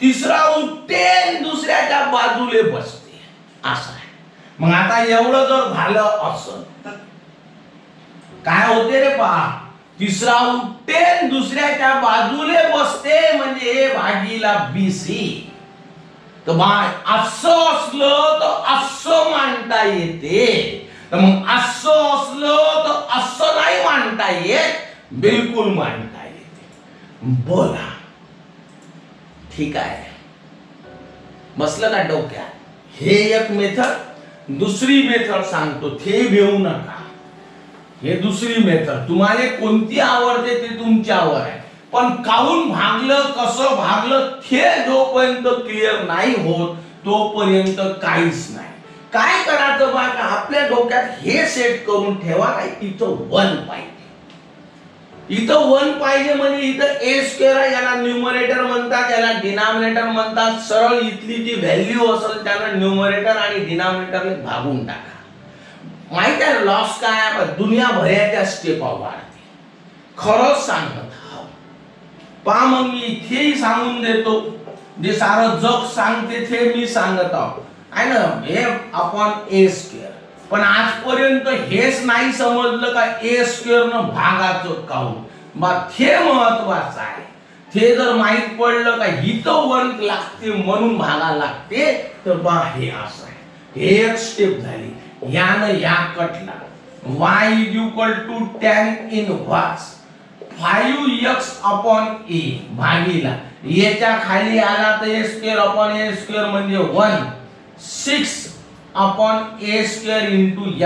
तिसरा उठते दुसऱ्याच्या बाजूले बसते असं आहे मग आता एवढं जर झालं असं काय होते रे पहा तिसरा उठते दुसऱ्याच्या बाजूले बसते म्हणजे a/bc तर बाय असं असलं तर असं मांडता येते, तर मग असं असलं तर असं नाही मांडता येत, बिलकुल मांडता येते. बोला, ठीक आहे, बसलं का डोक्यात? हे एक मेथड. दुसरी मेथड सांगतो, ते भेऊ नका. हे दुसरी मेथड, तुम्हाला कोणती आवडते ते तुमच्यावर आहे, पण काहून भागलं, कसं भागलं हे जोपर्यंत क्लिअर नाही होत तोपर्यंत काहीच नाही. काय करायचं बघा, आपल्या डोक्यात हे सेट करून ठेवा, काय इथं 1 पाहिजे. इथं 1 पाहिजे म्हणजे इथं ए स्क्वेअर आहे, याला न्यूमरेटर म्हणतात, याला डिनॉमिनेटर म्हणतात. सरळ इथली जी व्हॅल्यू असेल त्याला न्यूमरेटर आणि डिनॉमिनेटरने भागून टाका. माहित आहे लॉस काय आहे? दुनियाभराच्या स्टेप वाढते. खरंच सांगत पहा, मग मी इथेही सांगून देतो, जे सारं जग सांगते ते मी सांगत आहो आहे ना, हे आपण ए स्क्वेअर. पण आजपर्यंत हेच नाही समजलं का ए स्क्वेअर न भागाचं काहून, बा ते महत्वाचं आहे. ते जर माहित पडलं का इथं 1 लागते म्हणून भागा लागते, तर बा हे असं आहे. हे एक स्टेप झाली. यानं या कटला, y = tan इनव्हर्स 5x/a भागीला याच्या खाली आला तर a² म्हणजे 1 6/a² ×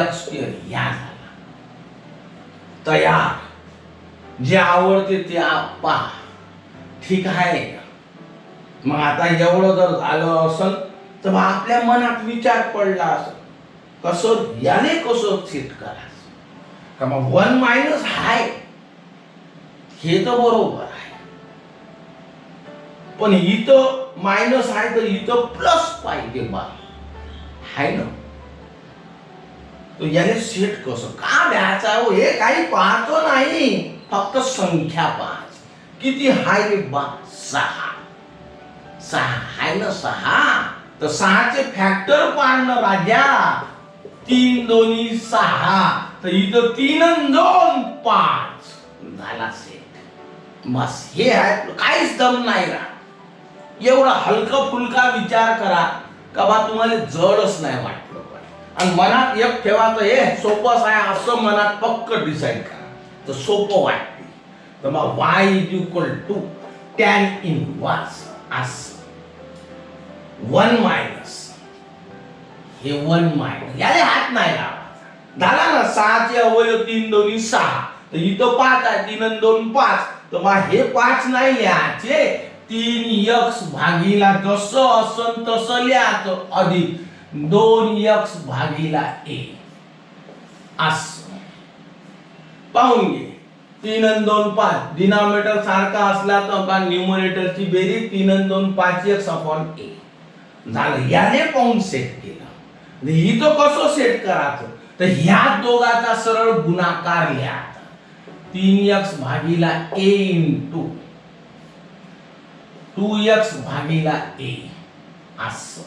x². या झाला तयार. जे आवडते ते पहा, ठीक आहे. मग आता एवढं जर झालं असेल तर आपल्या मनात विचार पडला असेल, कसं याने कसं सेट करायचं का? मग 1 मायनस आहे हे तर बरोबर आहे, पण इथं मायनस आहे तर इथं प्लस पाहिजे बा, आहे ना. तर याने सेट कसं का द्यायचं हो? हे काही पाहतो नाही, फक्त संख्या पाच. किती हाय रे बा? 6 आहे ना. 6 तर 6चे फॅक्टर पाडणं राजा. 3 दोन्ही 6, तर इथं 3 आणि 2 5 झाला सेट. बस हे आहे, काहीच दम नाही रा. एवढा हलका फुलका विचार करा का बा तुम्हाला जडच नाही वाटलं. आणि मनात एक ठेवायचं, हे सोपंच आहे असं मनात पक्क डिसाईड करा, तर सोपं वाटते. तर मग y = tan इनव्हर्स असं 1 मायनस हे 1 मायनस, याला हात नाही लावायचा. झाला ना. 6चे अवयव 3 दोन्ही 6, तर इथं 5 आहे. 3 आणि 2 5, तर मग हे 5 नाही लिहायचे. 3x भागीला जसं असं तसं लिहायचं, अधिक 2x भागीला a असं. पाहून घे, 3 आणि 2 5, डिनॉमिनेटर सारखा असला तर न्यूमरेटरची बेरीज 3 आणि 2 5x/a झालं. याने पाहून सेट केलं. इथं कसं सेट करायचं, तर ह्या दोघाचा सरळ गुणाकार लिहायचा. 3x भागीला a × 2x भागीला a असं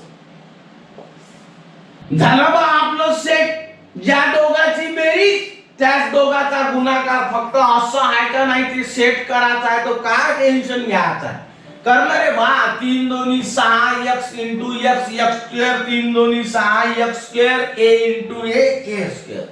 झालं बा आपलं सेट. ज्या दोघाची बेरीज त्याच दोघाचा गुणाकार. फक्त असं आहे का नाही ते सेट करायचं आहे, तो काय टेन्शन घ्यायचं आहे. करणार रे बा. 3 दोन्ही 6x × x² 3 दोन्ही 6x², a × a²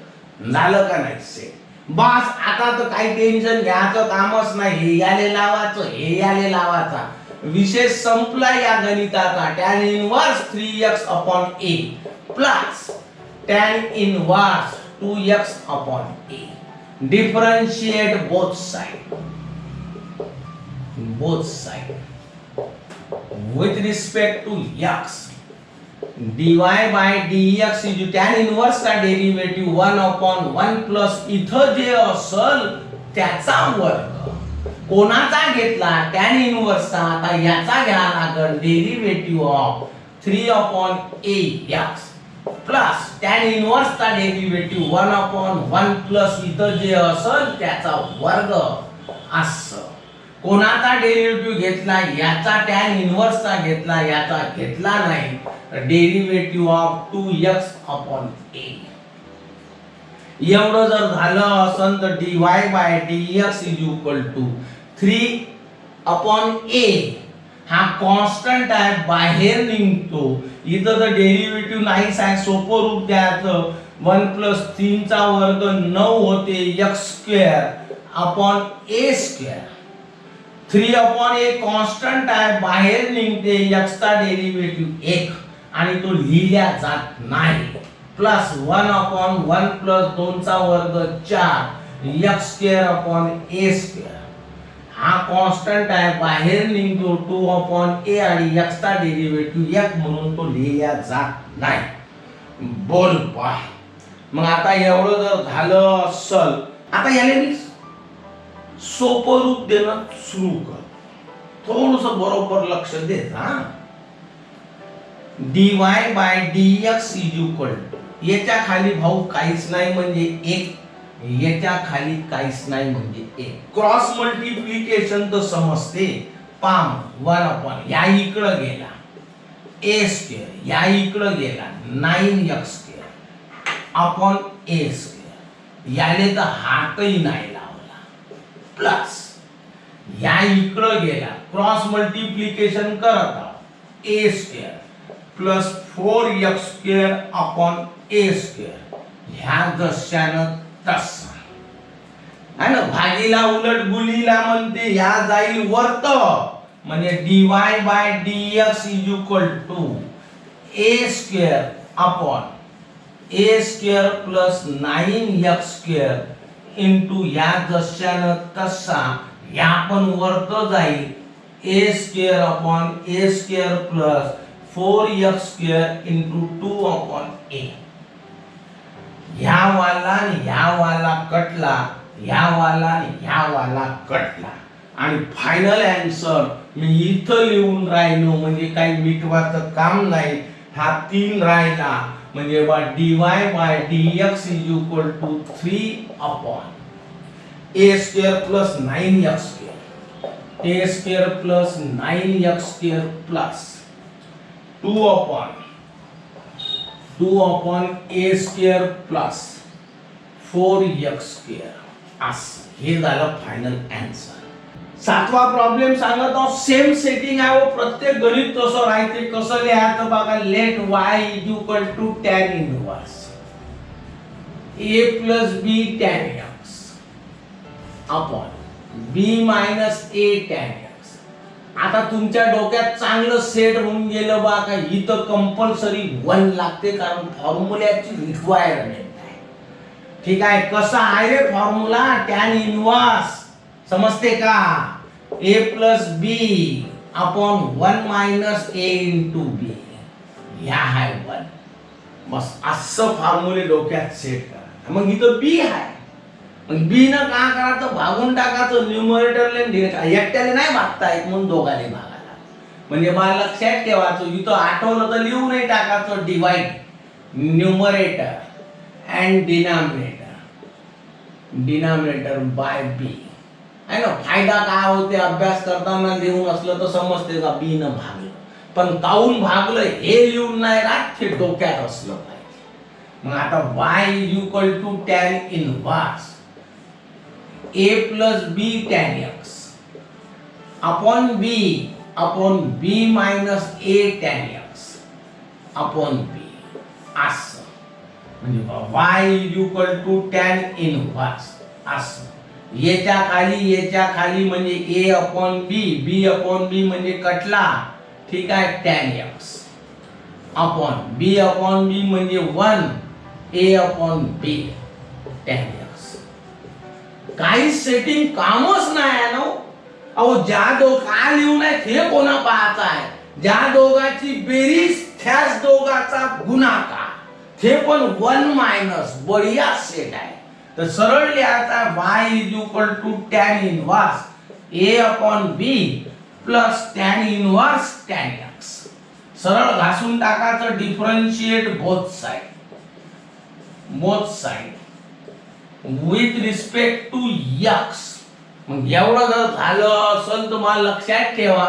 झालं का नाही सेट. बस आता तर काही टेन्शन घ्यायचं कामच नाही. हे याले लावायचं, हे याले लावायचा, विषय संपला या गणिताचा. tan inverse 3x/a plus tan inverse 2x/a. Differentiate both side with respect to x. dy by dx is tan inverse का डेरिव्हेटिव्ह 1/1 प्लस इथं जे असल त्याचा वर्ग. कोणाचा घेतला? tan इनव्हर्सचा. आता याचा घ्या लागल derivative of 3/ax plus tan इनव्हर्सचा डेरिव्हेटिव्ह 1/1 प्लस इथं जे असल त्याचा वर्ग असं. कोणाचा डेरिव्हेटिव्ह घेतला? याचा. tan इनव्हर्सचा घेतला, याचा घेतला नाही. Derivative of 2x/a. एवढं जर झालं असन तर dy by dx = 3/a हा कॉन्स्टंट आहे, बाहेर निघतो. इथं तर डेरिव्हेटिव्ह नाहीच आहे, सोपं रूप द्यायचं. 1 प्लस 3 चा वर्ग 9 होते x square upon a square. 3 upon A constant आहे, बाहेर निघते, एक्सचा डेरिव्हेटिव्ह 1 आणि तो लिहिल्या जात नाही. प्लस 1 अपॉन 1 प्लस 2 चा वर्ग 4 x square upon a square. हा कॉन्स्टंट आहे, बाहेर निघतो 2 अपॉन ए आणि एक्सचा डेरिव्हेटिव्ह 1 म्हणून तो लिहिल्या जात नाही. बोल बा. मग आता एवढं जर झालं असल, आता याने मी सोपं रूप देणं सुरू कर. थोडस बरोबर लक्ष दे. हा dy bye dx is equal to, याच्या खाली भाऊ काहीच नाही म्हणजे 1, याच्या खाली काहीच नाही म्हणजे 1. क्रॉस मल्टिप्लिकेशन तर समजते. पाम 1 अपॉन या इकडं गेला ए स्क्वेअर, या इकडं गेला 9x square upon a square. याने तर हातही नाही लावला. प्लस या इकडं गेला, क्रॉस मल्टिप्लिकेशन करत आहोत, a square plus 4x square upon a square. ह्या जशानं तसा आहे ना, भाजीला उलट गुलीला म्हणते, ह्या जाईल वरत. म्हणजे dy bye dx is equal to a square upon a square plus 9x square into या जशानं तसा, या पण वरत जाईल, a square upon a square plus 4x square into 2 upon a. ह्या वाला आणि ह्या वाला कटला, ह्या वाला आणि ह्या वाला कटला आणि फायनल आन्सर मी इथं लिहून राहिलो. म्हणजे काही मिटवाचं काम नाही. हा 3 राहिला म्हणजे बा dy bye dx is equal to 3 upon a square plus 9x square, a square plus 9x square plus 2 upon a square plus 4x square. असं हे झालं फायनल आन्सर. 7वा प्रॉब्लेम सांगत आहोत. सेम सेटिंग आहे, प्रत्येक गणित तसं राहते. कसं लिहायचं बघा. Let y is equal to tan inverse a plus b tan x upon b minus a tan x. आता तुमच्या डोक्यात चांगलं सेट होऊन गेलं बा का इथं कंपल्सरी 1 लागते, कारण फॉर्म्युल्याची रिक्वायरमेंट आहे. ठीक आहे. कसा आहे रे फॉर्म्युला. tan इनवर्स समजते का. a plus b upon 1 minus a into b. ह्या आहे 1. बस असं फॉर्म्युले डोक्यात सेट करा. मग इथं b आहे, मग बी न का करायचं, भागून टाकायचं. न्यूमरेटरला एकट्याने नाही भागता येत, म्हणून दोघांनी भागायला. म्हणजे मला लक्षात ठेवायचं, इथं आठवलं तर लिहून नाही टाकायचं. Divide numerator and denominator by b आहे ना. फायदा काय होते, अभ्यास करताना लिहून असलं तर समजते का बी न भागलं, पण काऊन भागलं हे लिहून नाही राहत, ते डोक्यात असलं पाहिजे. मग आता y is equal to tan inverse a plus b tan x upon b minus a tan x upon b. असं म्हणजे y is equal to tan inverse. असं याच्या खाली म्हणजे a upon b upon b म्हणजे कटला. ठीक आहे. tan x अपॉन b म्हणजे 1 a upon b tan x. काही सेटिंग कामच नाही आहे ना. अहो ज्या काय लिहून आहे हे कोणा पाहत आहे. ज्या दोघांची बेरीज त्याच दोघांचा गुणाकार, ते पण 1 मायनस. बढिया सेट आहे. तर सरळ लिहायचा y is equal to tan inverse a upon b plus tan inverse tan x. सरळ घासून टाकायचं. Differentiate both side with respect to x. मग एवढं जर झालं असेल तर मला लक्षात ठेवा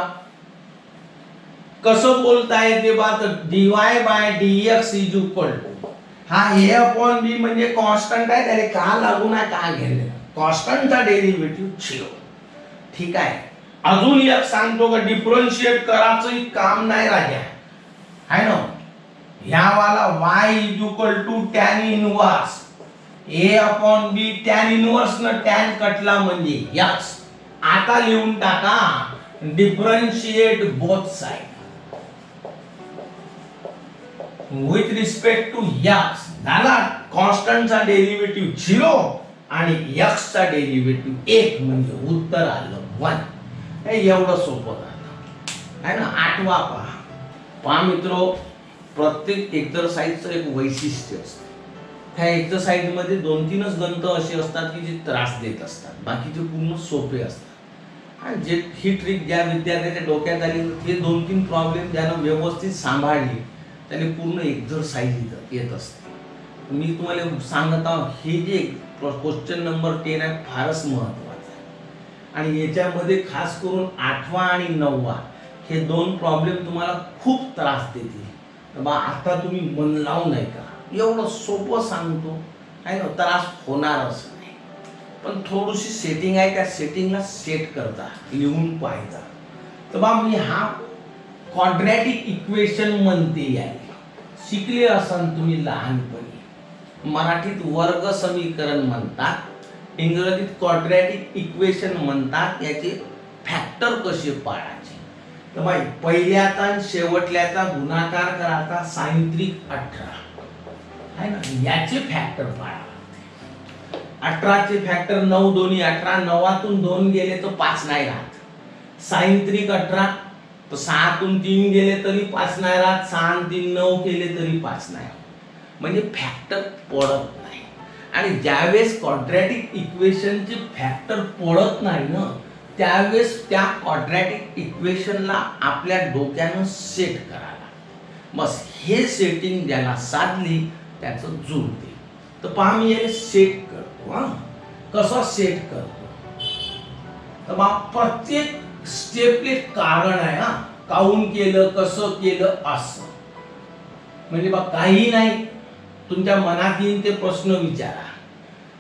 कसं बोलता येते बा. तर dy bye dx is equal to, हा a अपॉन b म्हणजे कॉन्स्टंट आहे, त्याला का लागू नाही का घेणे, कॉन्स्टंटचा डेरिव्हेटिव्ह 0. ठीक आहे. अजून एक सांगतो का डिफरन्शिएट करायचं काम नाही राजा आहे ना. ह्या वाला y is equal to tan inverse a upon b. Tan inverse न टॅन कटला म्हणजे x. आता लिहून टाका differentiate both side with respect to x. झाला कॉन्स्टंटचा डेरिव्हेटिव्ह 0 आणि x चा डेरिव्हेटिव्ह 1 म्हणजे उत्तर आलं 1. हे एवढं सोपं झालं आहे ना. आठवा पहा मित्रो, प्रत्येक एक्सरसाइजचं एक वैशिष्ट्य असतं. त्या एक्सरसाइज मध्ये 2-3च गणित असे असतात की जे त्रास देत असतात, बाकीचे पूर्ण सोपे असतात. आणि जे ही ट्रिक ज्या विद्यार्थ्याच्या डोक्यात आली ते 2-3 प्रॉब्लेम ज्यानं व्यवस्थित सांभाळले त्याने पूर्ण एक्सरसाइज येत असते. मी तुम्हाला सांगत आहो हे जे क्वेश्चन नंबर 10 आहे फारच महत्त्वाचा आहे आणि याच्यामध्ये खास करून 8वा आणि 9वा हे 2 प्रॉब्लेम तुम्हाला खूप त्रास देतील. बा आता तुम्ही मन लावू नाही का, एवढं सोपं सांगतो आहे ना, त्रास होणारच नाही. पण थोडीशी सेटिंग आहे, त्या सेटिंगला सेट करता लिहून पाहायचा. तर बा मी हा क्वाड्रॅटिक इक्वेशन म्हणते याला शिकले असाल तुम्ही लहानपणी. मराठीत वर्ग समीकरण म्हणतात, इंग्रजीत क्वाड्रॅटिक इक्वेशन म्हणतात. याचे फॅक्टर कसे पाळायचे तर बाई पहिल्याचा आणि शेवटल्याचा गुणाकार करायचा सायंत्रिक 18 आहे ना, याचे फॅक्टर पाळा. 18चे फॅक्टर 9 दोन्ही 18, 9तून 2 गेले तर 5 नाही राहत. सायंत्रिक 18 तर 6तून 3 गेले तरी 5 नाही राहत, 6 आणि 3 9 केले तरी 5 नाही. म्हणजे फॅक्टर पडत नाही. आणि ज्यावेळेस क्वाड्रॅटिक इक्वेशनचे फॅक्टर पडत नाही ना त्यावेळेस त्या क्वाड्रॅटिक इक्वेशनला आपल्या डोक्यानं सेट करायला. बस हे सेटिंग ज्याला साधली त्याचं जुळते. तर पहा मी याला सेट करतो. कसं सेट करतो तर बा प्रत्येक स्टेपले कारण आहे. काऊन केलं, कसं केलं असं. म्हणजे बा काही नाही, तुमच्या मनात येईल ते प्रश्न विचारा.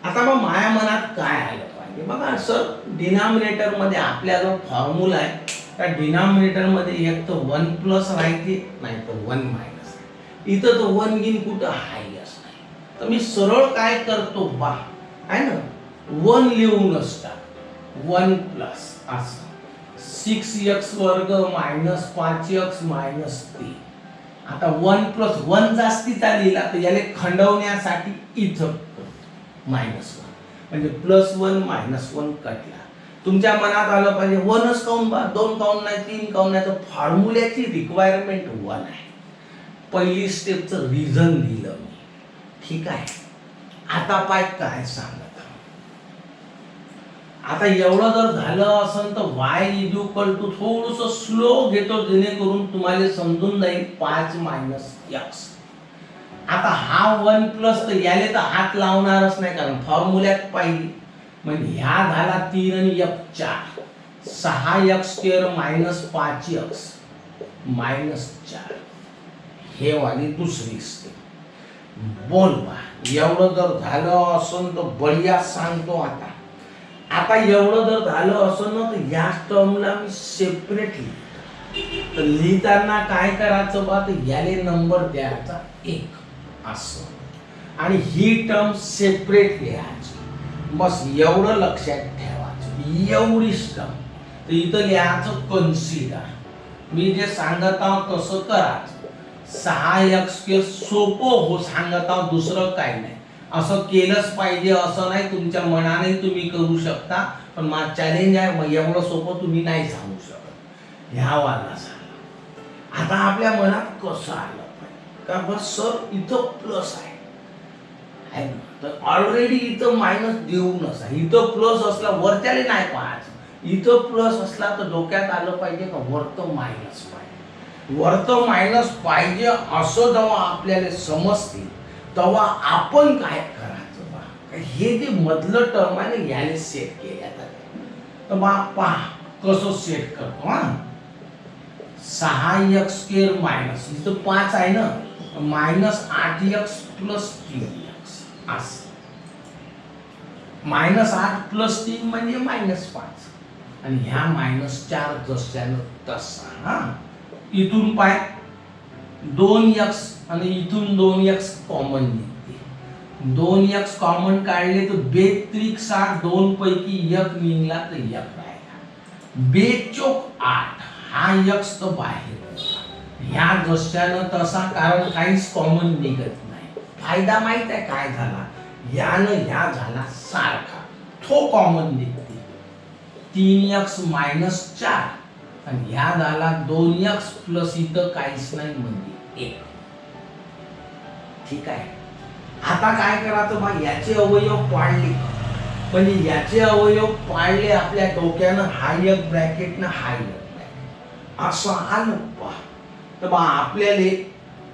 आता बा माझ्या मनात काय आलं पाहिजे बघा सर, डिनॉमिनेटर मध्ये आपल्या जो फॉर्म्युला आहे त्या डिनॉमिनेटर मध्ये एक तर 1 प्लस राहते नाही तर 1 मायनस. इथं तर 1 घेऊन कुठं हायच नाही. तर मी सरळ काय करतो बा आहे ना 1 लिहूनच टाक 1 प्लस असं 6x वर्ग मायनस 5x मायनस 3. आता 1 प्लस 1 जास्तीचा लिहिला तर याला खंडवण्यासाठी इथं मायनस 1 म्हणजे प्लस 1 मायनस 1 कटला. तुमच्या मनात आलं पाहिजे 1च काऊन बा, 2 काऊन नाही, 3 काऊन नाही. तर फॉर्म्युल्याची रिक्वायरमेंट 1 आहे. पहिली स्टेपचं रिझन लिहिलं मी. ठीक आहे. आता पाय काय सांगत आता एवढं जर झालं असेल तर y इज इक्वल टू थोडंसं स्लो घेतो जेणेकरून तुम्हाला समजून जाईल 5 मायनस x. आता हा 1 प्लस तर याले तर हात लावणारच नाही कारण फॉर्म्युल्यात पाहिजे. म्हणजे ह्या झाला 3 आणि f 4 6x square minus 5x minus 4. हे वाली दुसरी स्टेप. बोल बा एवढं जर झालं असेल तर बढिया सांगतो. आता एवढं जर झालं असं ना तर या टर्मला मी सेपरेटली तर लिहिताना काय करायचं बा तर याले नंबर द्यायचा 1 असं आणि ही टर्म सेपरेट लिहायची. बस एवढं लक्षात ठेवायचं. एवढीच टर्म तर इथं लिहायचं कन्सिडर. मी जे सांगत आहोत तसं करायचं. 6x स्क्वेअर सोपं हो सांगत आहोत, दुसरं काही नाही. असं केलंच पाहिजे असं नाही, तुमच्या मनाने तुम्ही करू शकता. पण माझं चॅलेंज आहे मग एवढं सोपं तुम्ही नाही सांगू शकत. ह्या वाला झाला. आता आपल्या मनात कसं आलं पाहिजे का बस सर इथं प्लस आहे ना तर ऑलरेडी इथं मायनस देऊनच आहे. इथं प्लस असला वरच्याले नाही पाहायचं. इथं प्लस असला तर डोक्यात आलं पाहिजे का वरतं मायनस पाहिजे. वरतं मायनस पाहिजे असं जेव्हा आपल्याला समजते तेव्हा आपण काय करायचं बा हे जे मधलं टर्म आहे ना याने सेट केल्या तर बा पहा कसं सेट करतो. 6x स्क्वेअर मायनस इथं 5 आहे ना मायनस 8x प्लस 3x असं. मायनस 8 प्लस 3 म्हणजे मायनस 5. आणि ह्या -4 जशानं तसा. हा, इथून पाय 2x आणि इथून 2x कॉमन निघते. 2x कॉमन काढले तर बेत्रिक 2 पैकी 1 निघला तर 1 राहिला. बेचोक 8 हा x तर बाहेर. ह्या जशानं तसा, कारण काहीच कॉमन निघत नाही. फायदा माहित आहे काय झाला, यानं ह्या झाला सारखा, तो कॉमन निघते. 3x - 4 आणि ह्या झाला 2x प्लस इथं काहीच नाही म्हणजे 1. ठीक आहे. आता काय करायचं बा, याचे अवयव पाडले म्हणजे याचे अवयव पाडले आपल्या डोक्यानं, हा एक ब्रॅकेट ना हा एक ब्रॅकेट असं आलं पहा. तर बा आपल्याला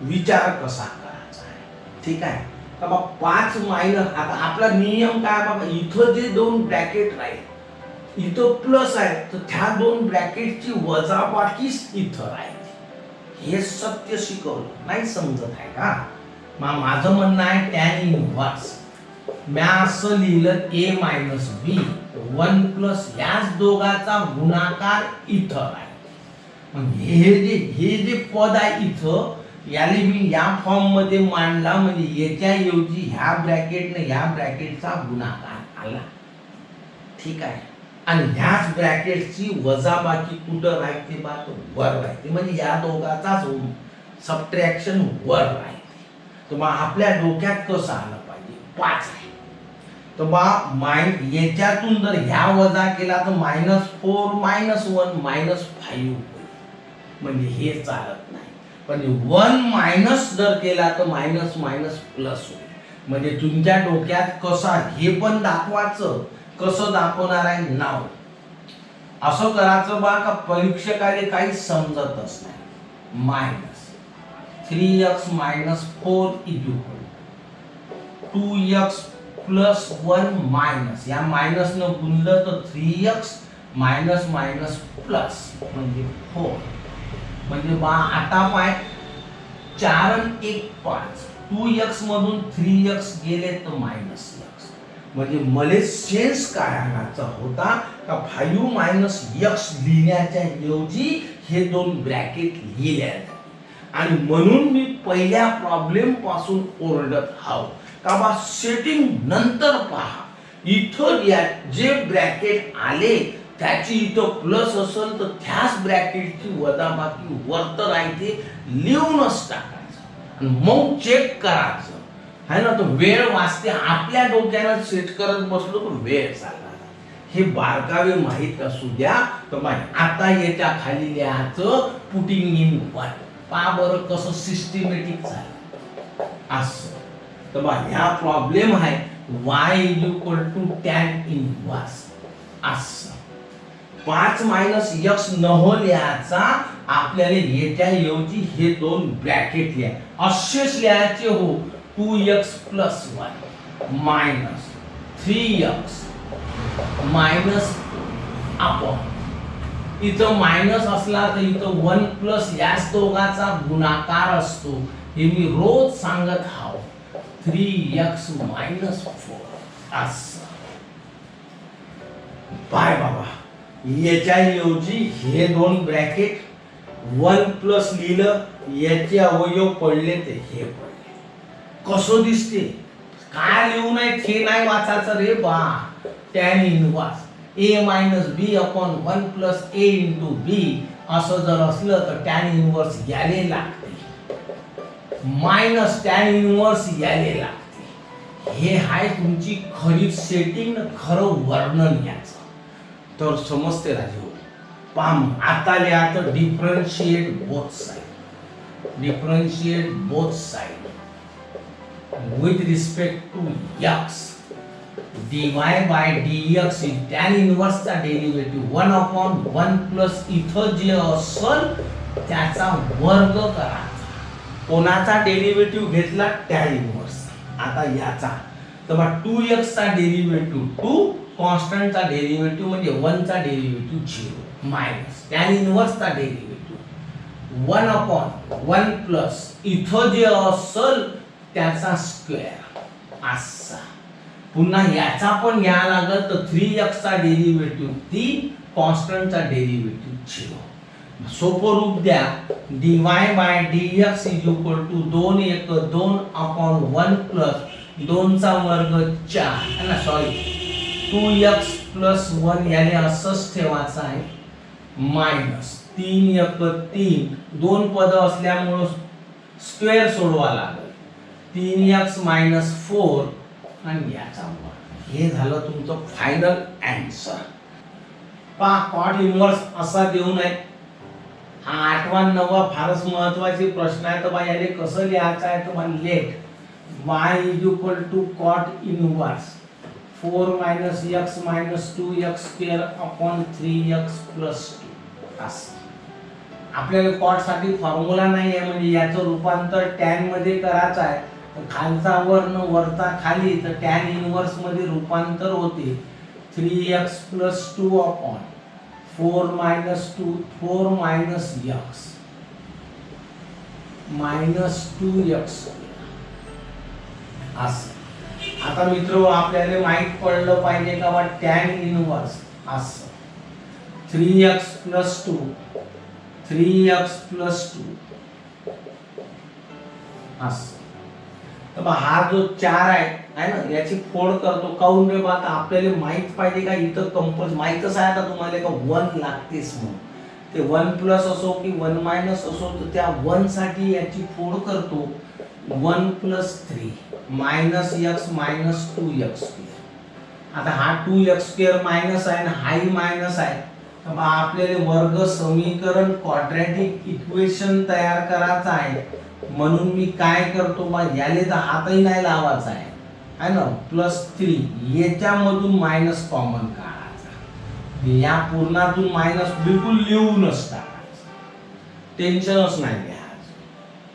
विचार कसा करायचा आहे. ठीक आहे. तर बा 5 मायनस, आता आपला नियम काय बाबा, इथं जे 2 ब्रॅकेट राहील इथं प्लस आहे तर त्या 2 ब्रॅकेटची वजाबाकीच इथं राहील. हे सत्य शिकवलं नाही, समजत आहे का? माझं म्हणणं आहे टॅन इनव्हर्स म्या असं लिहिलं a - b 1 प्लस याच दोघाचा गुणाकार इथं राहील. मग हे जे पद आहे इथं, याला मी या फॉर्म मध्ये मांडला म्हणजे याच्या ऐवजी ह्या ब्रॅकेटने ह्या ब्रॅकेटचा गुणाकार आला. ठीक आहे. आणि ह्याच ब्रॅकेटची वजाबाकी कुठं राहते बा, वर राहते. म्हणजे या दोघाचा सबट्रॅक्शन वर राहते. तर मग आपल्या डोक्यात कसं आलं पाहिजे, 5 आहे तर बा याच्यातून जर ह्या वजा केला तर -4 - 1 -5 होईल. म्हणजे हे चालत नाही. पण 1 मायनस जर केला तर मायनस मायनस प्लस होईल. म्हणजे तुमच्या डोक्यात कसा हे पण दाखवायचं, कसं दाखवणार आहे नाव. असं करायचं बा का परीक्षकाला काही समजतच नाही. -3x - 4 = 2x प्लस 1 मायनस, या मायनस न गुणलं तर 3x मायनस मायनस प्लस म्हणजे 4. म्हणजे बा आता पाय 4 आणि 1 5, 2x मधून 3x गेले तर -x. म्हणजे मला सेन्स काय आणायचा होता का 5 - x लिहिण्याच्या ऐवजी हे 2 ब्रॅकेट लिहिले. आणि म्हणून मी पहिल्या प्रॉब्लेम पासून ओरडत हाव का बा सेटिंग नंतर पहा, इथं जे ब्रॅकेट आले त्याची इथं प्लस असेल तर त्याच ब्रॅकेटची वजाबाकी वरत राहते, लिहूनच टाकायचं आणि मग चेक करायचं है ना. तर वेळ वाचते. आपल्या डोक्यानं सेट करत बसलो तर वेळ चालला. हे बारकावे माहीत असू द्या. तर आता याच्या खाली लिहायचं पुटिंग इन 1. पहा बरं कसं सिस्टमॅटिक झालं असं. तर बा ह्या प्रॉब्लेम आहे y = tan इनव्हर्स असं. 5 - x न लिहायचा, आपल्याला याच्या ऐवजी हे 2 ब्रॅकेट लिहा. असेच लिहायचे हो. 2x + 1 minus 3x minus upon, इथं मायनस असला तर इथं 1 प्लस याच दोघाचा गुणाकार असतो. हे मी रोज सांगत हाव. 3x - 4 असं. बाय बाबा याच्या ऐवजी हे 2 ब्रॅकेट 1 प्लस लिहिलं, याचे अवयव पडले ते हे पडले. कसं दिसते, काय लिहू नये ते नाही वाचायचं रे बा. Tan inverse a - b upon 1 plus a * b असं जर असलं तर टॅन इनव्हर्स याले लागते, मायनस टॅन इनव्हर्स याले लागते. हे आहे तुमची खरी सेटिंग, खरं वर्णन याचं. तर समजते राजू. पाम आता लिहायचं differentiate both side. Differentiate both side with respect to x. dy by dx is tan inverse चा डेरिव्हेटिव्ह 1 upon 1 प्लस इथं जे असल त्याचा वर्ग करायचा. कोणाचा डेरिव्हेटिव्ह घेतला, tan इनवर्स. आता याचा तर बा 2x चा डेरिव्हेटिव्ह 2, कॉन्स्टंट चा डेरिव्हेटिव्ह म्हणजे 1 चा डेरिव्हेटिव्ह 0 मायनस tan इनवर्स चा डेरिव्हेटिव्ह 1 upon 1 प्लस इथं जे असल त्याचा स्क्वेअर असा. पुन्हा याचा पण घ्यावा लागल तर 3x चा डेरिव्हेटिव्ह 3 कॉन्स्टंटचा डेरिव्हेटिव्ह 0. सोपं रूप द्या, dy bye dx is equal to 2 1 2 upon 1 plus 2 चा वर्ग 4 है ना, सॉरी 2x प्लस 1 याने असंच ठेवायचं आहे, मायनस 3 1 3 दोन पद असल्यामुळे स्क्वेअर सोडवा लागेल, 3x मायनस 4 आणि याचा वर्ग. हे झालं तुमचं फायनल आन्सर. पहा कॉट इनव्हर्स असा देऊ नये. हा 8वा 9वा फारच महत्वाचे प्रश्न आहे. तर बा याले कसं लिहायचं आहे, तर बा let y is equal to cot inverse 4 minus x minus 2x square upon 3x plus 2. असं आपल्याला कॉट साठी फॉर्म्युला नाही आहे, म्हणजे याचं रूपांतर टॅन मध्ये करायचं आहे. खालचा वर्ण वरचा खाली, तर टॅन इनव्हर्स मध्ये रूपांतर होते 3x plus 2 upon 4 minus 2 4 minus x minus 2x असं. आता मित्र आपल्याला माहित पडलं पाहिजे का बा टॅन इनव्हर्स असं 3x प्लस 2 3x प्लस 2 असं. तर बा हा जो 4 आहे ना, याची फोड करतो. काऊन रे बा, आता आपल्याला माहित पाहिजे का इथं कंपल्स माहितच आहे आता तुम्हाला का 1 लागतेच म्हणून. ते 1 प्लस असो की 1 मायनस असो, तर त्या 1 साठी याची फोड करतो 1 plus 3 minus x minus 2x square. आता हा 2x स्क्वेअर मायनस आहे ना, हाही मायनस आहे. तर बा आपल्याला वर्ग समीकरण क्वाड्रॅटिक इक्वेशन तयार करायचं आहे. म्हणून मी काय करतो बा, याले तर हातही नाही लावायचा आहे ना, प्लस 3 याच्यामधून मायनस कॉमन काढायचा. या पूर्णातून मायनस बिलकुल लिहूनच टाकायचं, टेन्शनच नाही घ्यायचं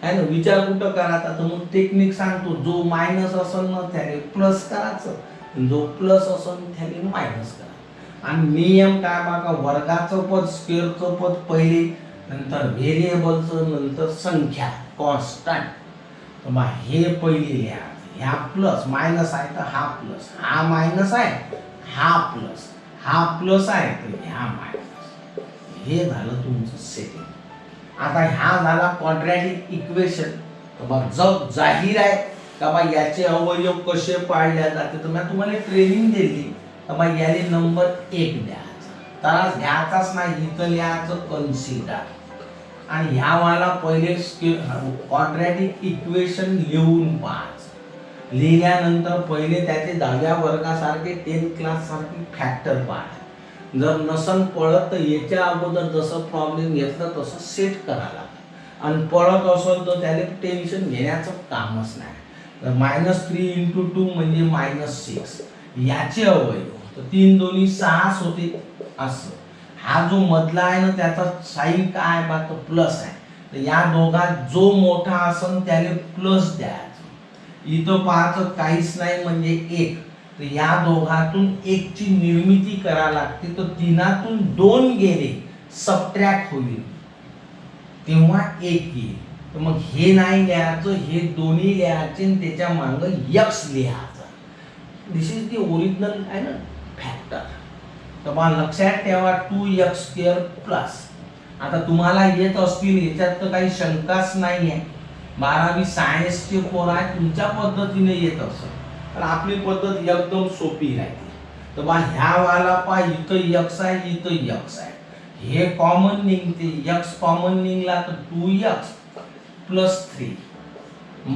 आहे ना. विचार कुठं करायचा, तर मग टेक्निक सांगतो. जो मायनस असेल ना त्याने प्लस करायचं, जो प्लस असेल त्याने मायनस करायचं. आणि नियम काय बघा, वर्गाचं पद स्क्वेअरचं पद पहिले, नंतर व्हेरिएबलचं, नंतर संख्या कॉन्स्टंट. तर मग हे पहिले लिहायचं. ह्या प्लस मायनस आहे तर हा प्लस, हा मायनस आहे हा प्लस, हा प्लस आहे तर ह्या मायनस. हे झालं तुमचं सेटिंग. आता ह्या झाला क्वाड्रॅटिक इक्वेशन. तर मग जग जाहीर आहे का बा याचे अवयव कसे पाळले जाते. तर मी तुम्हाला ट्रेनिंग दिली. तर मग याले नंबर 1 द्यायचा, तर घ्यायचाच नाही, इथं लिहायचं कन्सिडर. आणि ह्या वाला पहिले क्वाड्रॅटिक इक्वेशन लिहून पाहायचं. लिहिल्यानंतर पहिले त्याचे 10व्या वर्गासारखे 10th क्लास सारखे फॅक्टर पाहायचे. जर नसन पळत तर याच्या अगोदर जसं प्रॉब्लेम घेतलं तसं सेट करायला लागतं. आणि पळत असेल तर त्याला टेन्शन घेण्याचं कामच नाही. तर -3 × 2 म्हणजे -6. याचे अवयव तर 3 दोन्ही 6 होते असं. हा जो मधला आहे ना त्याचा साइन काय बा, तो प्लस आहे. तर या दोघात जो मोठा असेल त्याला प्लस द्यायचं. इथं पाहायचं काहीच नाही म्हणजे 1. तर या दोघातून 1 ची निर्मिती करावी लागते. तर 3तून 2 गेले सबट्रॅक्ट होईल तेव्हा 1 येईल. तर मग हे नाही लिहायचं, हे दोन्ही लिहायचे आणि त्याच्या मागं x लिहायचं. दिस इज दी ओरिजिनल आहे ना फॅक्टर. तर मग लक्षात ठेवा 2x स्क्वेअर प्लस. आता तुम्हाला येत असतील, याच्यात तर काही शंकाच नाही आहे. 12वी सायन्सचे पोर आहे, तुमच्या पद्धतीने येत असेल तर आपली पद्धत एकदम सोपी राहते. तर बा ह्या वाला पा इथं x आहे, इथं x आहे, हे कॉमन निघते. x कॉमन निघला तर 2x प्लस 3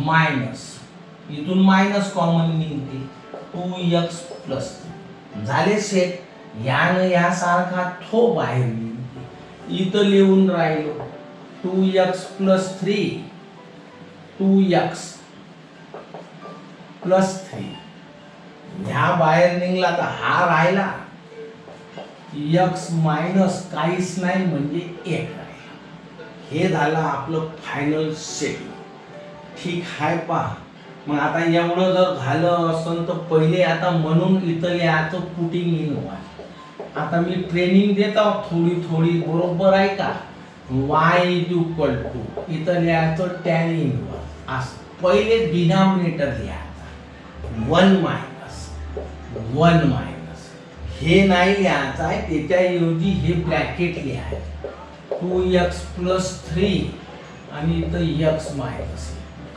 मायनस इथून मायनस कॉमन निघते 2x प्लस 3. झाले सेट. यानं यासारखा थो बाहेर निघते. इथं लिहून राहिलो 2x प्लस 3 2x प्लस 3. ह्या बाहेर निघला तर हा राहिला, x मायनस काहीच नाही म्हणजे 1 राहिला. हे झालं आपलं फायनल सेटिंग. ठीक आहे पहा. मग आता एवढं जर झालं असेल तर पहिले आता म्हणून इथं लिहायचं पुटिंग इन वाय. आता मी ट्रेनिंग देतो थोडी थोडी, बरोबर आहे का. y इज इक्वल टू इथं लिहायचं टॅन इनव्हर्स असं. पहिले डिनॉमिनेटर लिहायचा 1 मायनस 1 मायनस हे नाही लिहायचं आहे, त्याच्याऐवजी हे ब्रॅकेट लिहायचं 2x + 3 आणि इथं x मायनस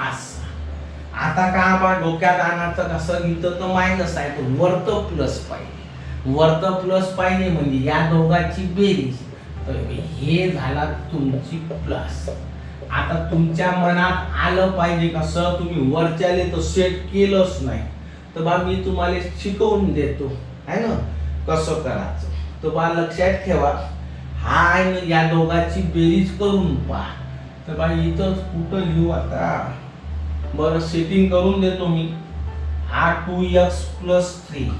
असं. आता का बा डोक्यात आणायचं कसं, इथं तर मायनस आहे तर वरत प्लस पाहिजे, वरत प्लस पाहिजे म्हणजे या दोघांची बेरीज, तर हे झाला तुमची प्लस. आता तुमच्या मनात आलं पाहिजे कसं, तुम्ही वरच्याले तर सेट केलंच नाही तर बा मी तुम्हाला शिकवून देतो आहे ना कसं करायचं. तर बा लक्षात ठेवा, हा आहे ना या दोघांची बेरीज करून पहा. तर बा इथं कुठं लिहू आता, बरं सेटिंग करून देतो मी. हा 2x + 3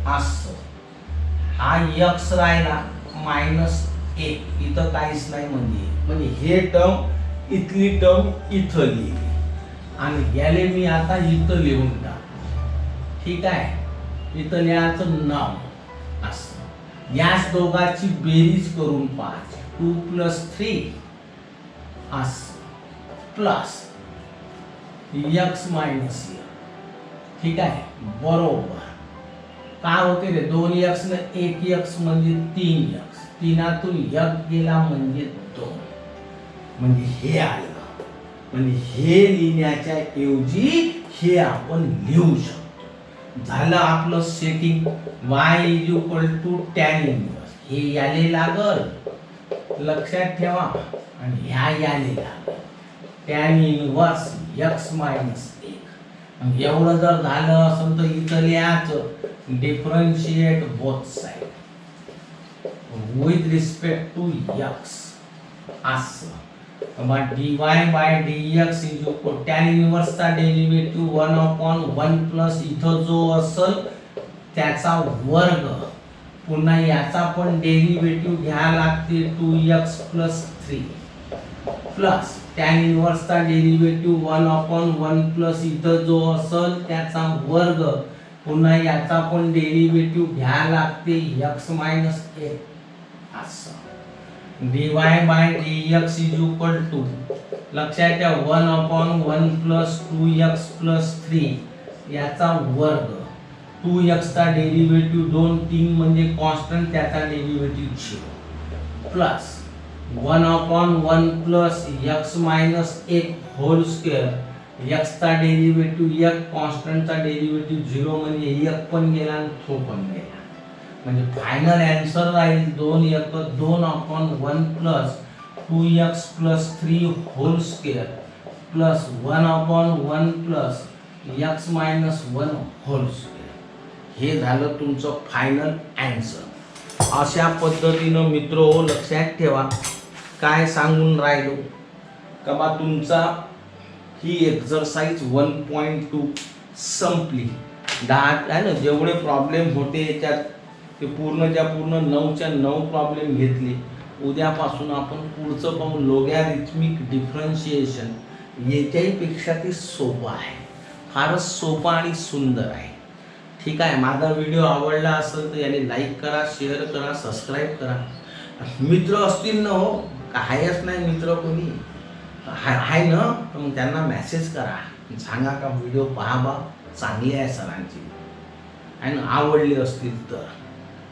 असं, हा x राहिला -1, इथं काहीच नाही म्हणजे हे टर्म इथली टर्म इथं लिहिली आणि याले मी आता इथं लिहून टाक. ठीक आहे, इथं लिहायचं 9 असं. याच दोघांची बेरीज करून पाहायची 2 + 3 असं प्लस x मायनस. ठीक आहे, बरोबर. काय होते रे, 2x ने 1x म्हणजे 3x, 3तून 1 गेला म्हणजे 2, म्हणजे हे आलं. म्हणजे हे लिहिण्याच्या ऐवजी हे आपण लिहू शकतो. झालं आपलं सेटिंग. y = tan 1, हे याले लागल लक्षात ठेवा आणि ह्या याले लागल tan 1 x - 1. एवढं जर झालं असेल तर इथं लिहायचं differentiate both side with respect to x असं. मग dy/dx tan 1 चा डेरिव्हेटिव्ह 1/1 प्लस इथं जो असेल त्याचा वर्ग, पुन्हा याचा पण डेरिव्हेटिव्ह घ्यायला लागते 2x + 3 प्लस tan 1 चा डेरिव्हेटिव्ह 1/1 प्लस इथं जो असेल त्याचा वर्ग, पुन्हा याचा पण डेरिव्हेटिव्ह घ्यायला लागते x - 1 असं. dy/dx लक्षात ठेवा 1/1 प्लस 2x + 3 याचा वर्ग, 2x चा डेरिव्हेटिव्ह 2, 3 म्हणजे कॉन्स्टंट, त्याचा derivative 0 plus 1/1 plus x - 1 whole square, x चा डेरिव्हेटिव्ह 1, कॉन्स्टंटचा डेरिव्हेटिव्ह 0 म्हणजे 1 पण गेला आणि तो पण गेला. म्हणजे फायनल आन्सर राहील 2 1 2/1 plus 2x + 3 whole square plus 1/1 plus x - 1 whole square. हे झालं तुमचं फायनल आन्सर. अशा पद्धतीनं मित्रहो लक्षात ठेवा, काय सांगून राहिलो का बा तुमचा ही एक्सरसाइज 1.2 संपली. 10 आहे ना जेवढे प्रॉब्लेम होते याच्यात ते पूर्णच्या पूर्ण 9च्या 9 प्रॉब्लेम घेतले. उद्यापासून आपण पुढचं पाहू लॉगॅरिथमिक डिफरन्शिएशन. याच्यापेक्षा ते सोपं आहे, फारच सोपं आणि सुंदर आहे. ठीक आहे, माझा व्हिडिओ आवडला असेल तर याने लाईक करा, शेअर करा, सबस्क्राईब करा. मित्र असतील ना हो, आहेच नाही मित्र कोणी आहे ना, तर मग त्यांना मेसेज करा, सांगा का व्हिडिओ पहा बा, चांगली आहे सरांची आणि आवडली असतील तर.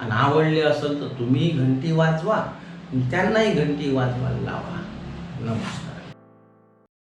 आणि आवडले असेल तर तुम्ही घंटी वाजवा, त्यांनाही घंटी वाजवायला लावा. नमस्कार.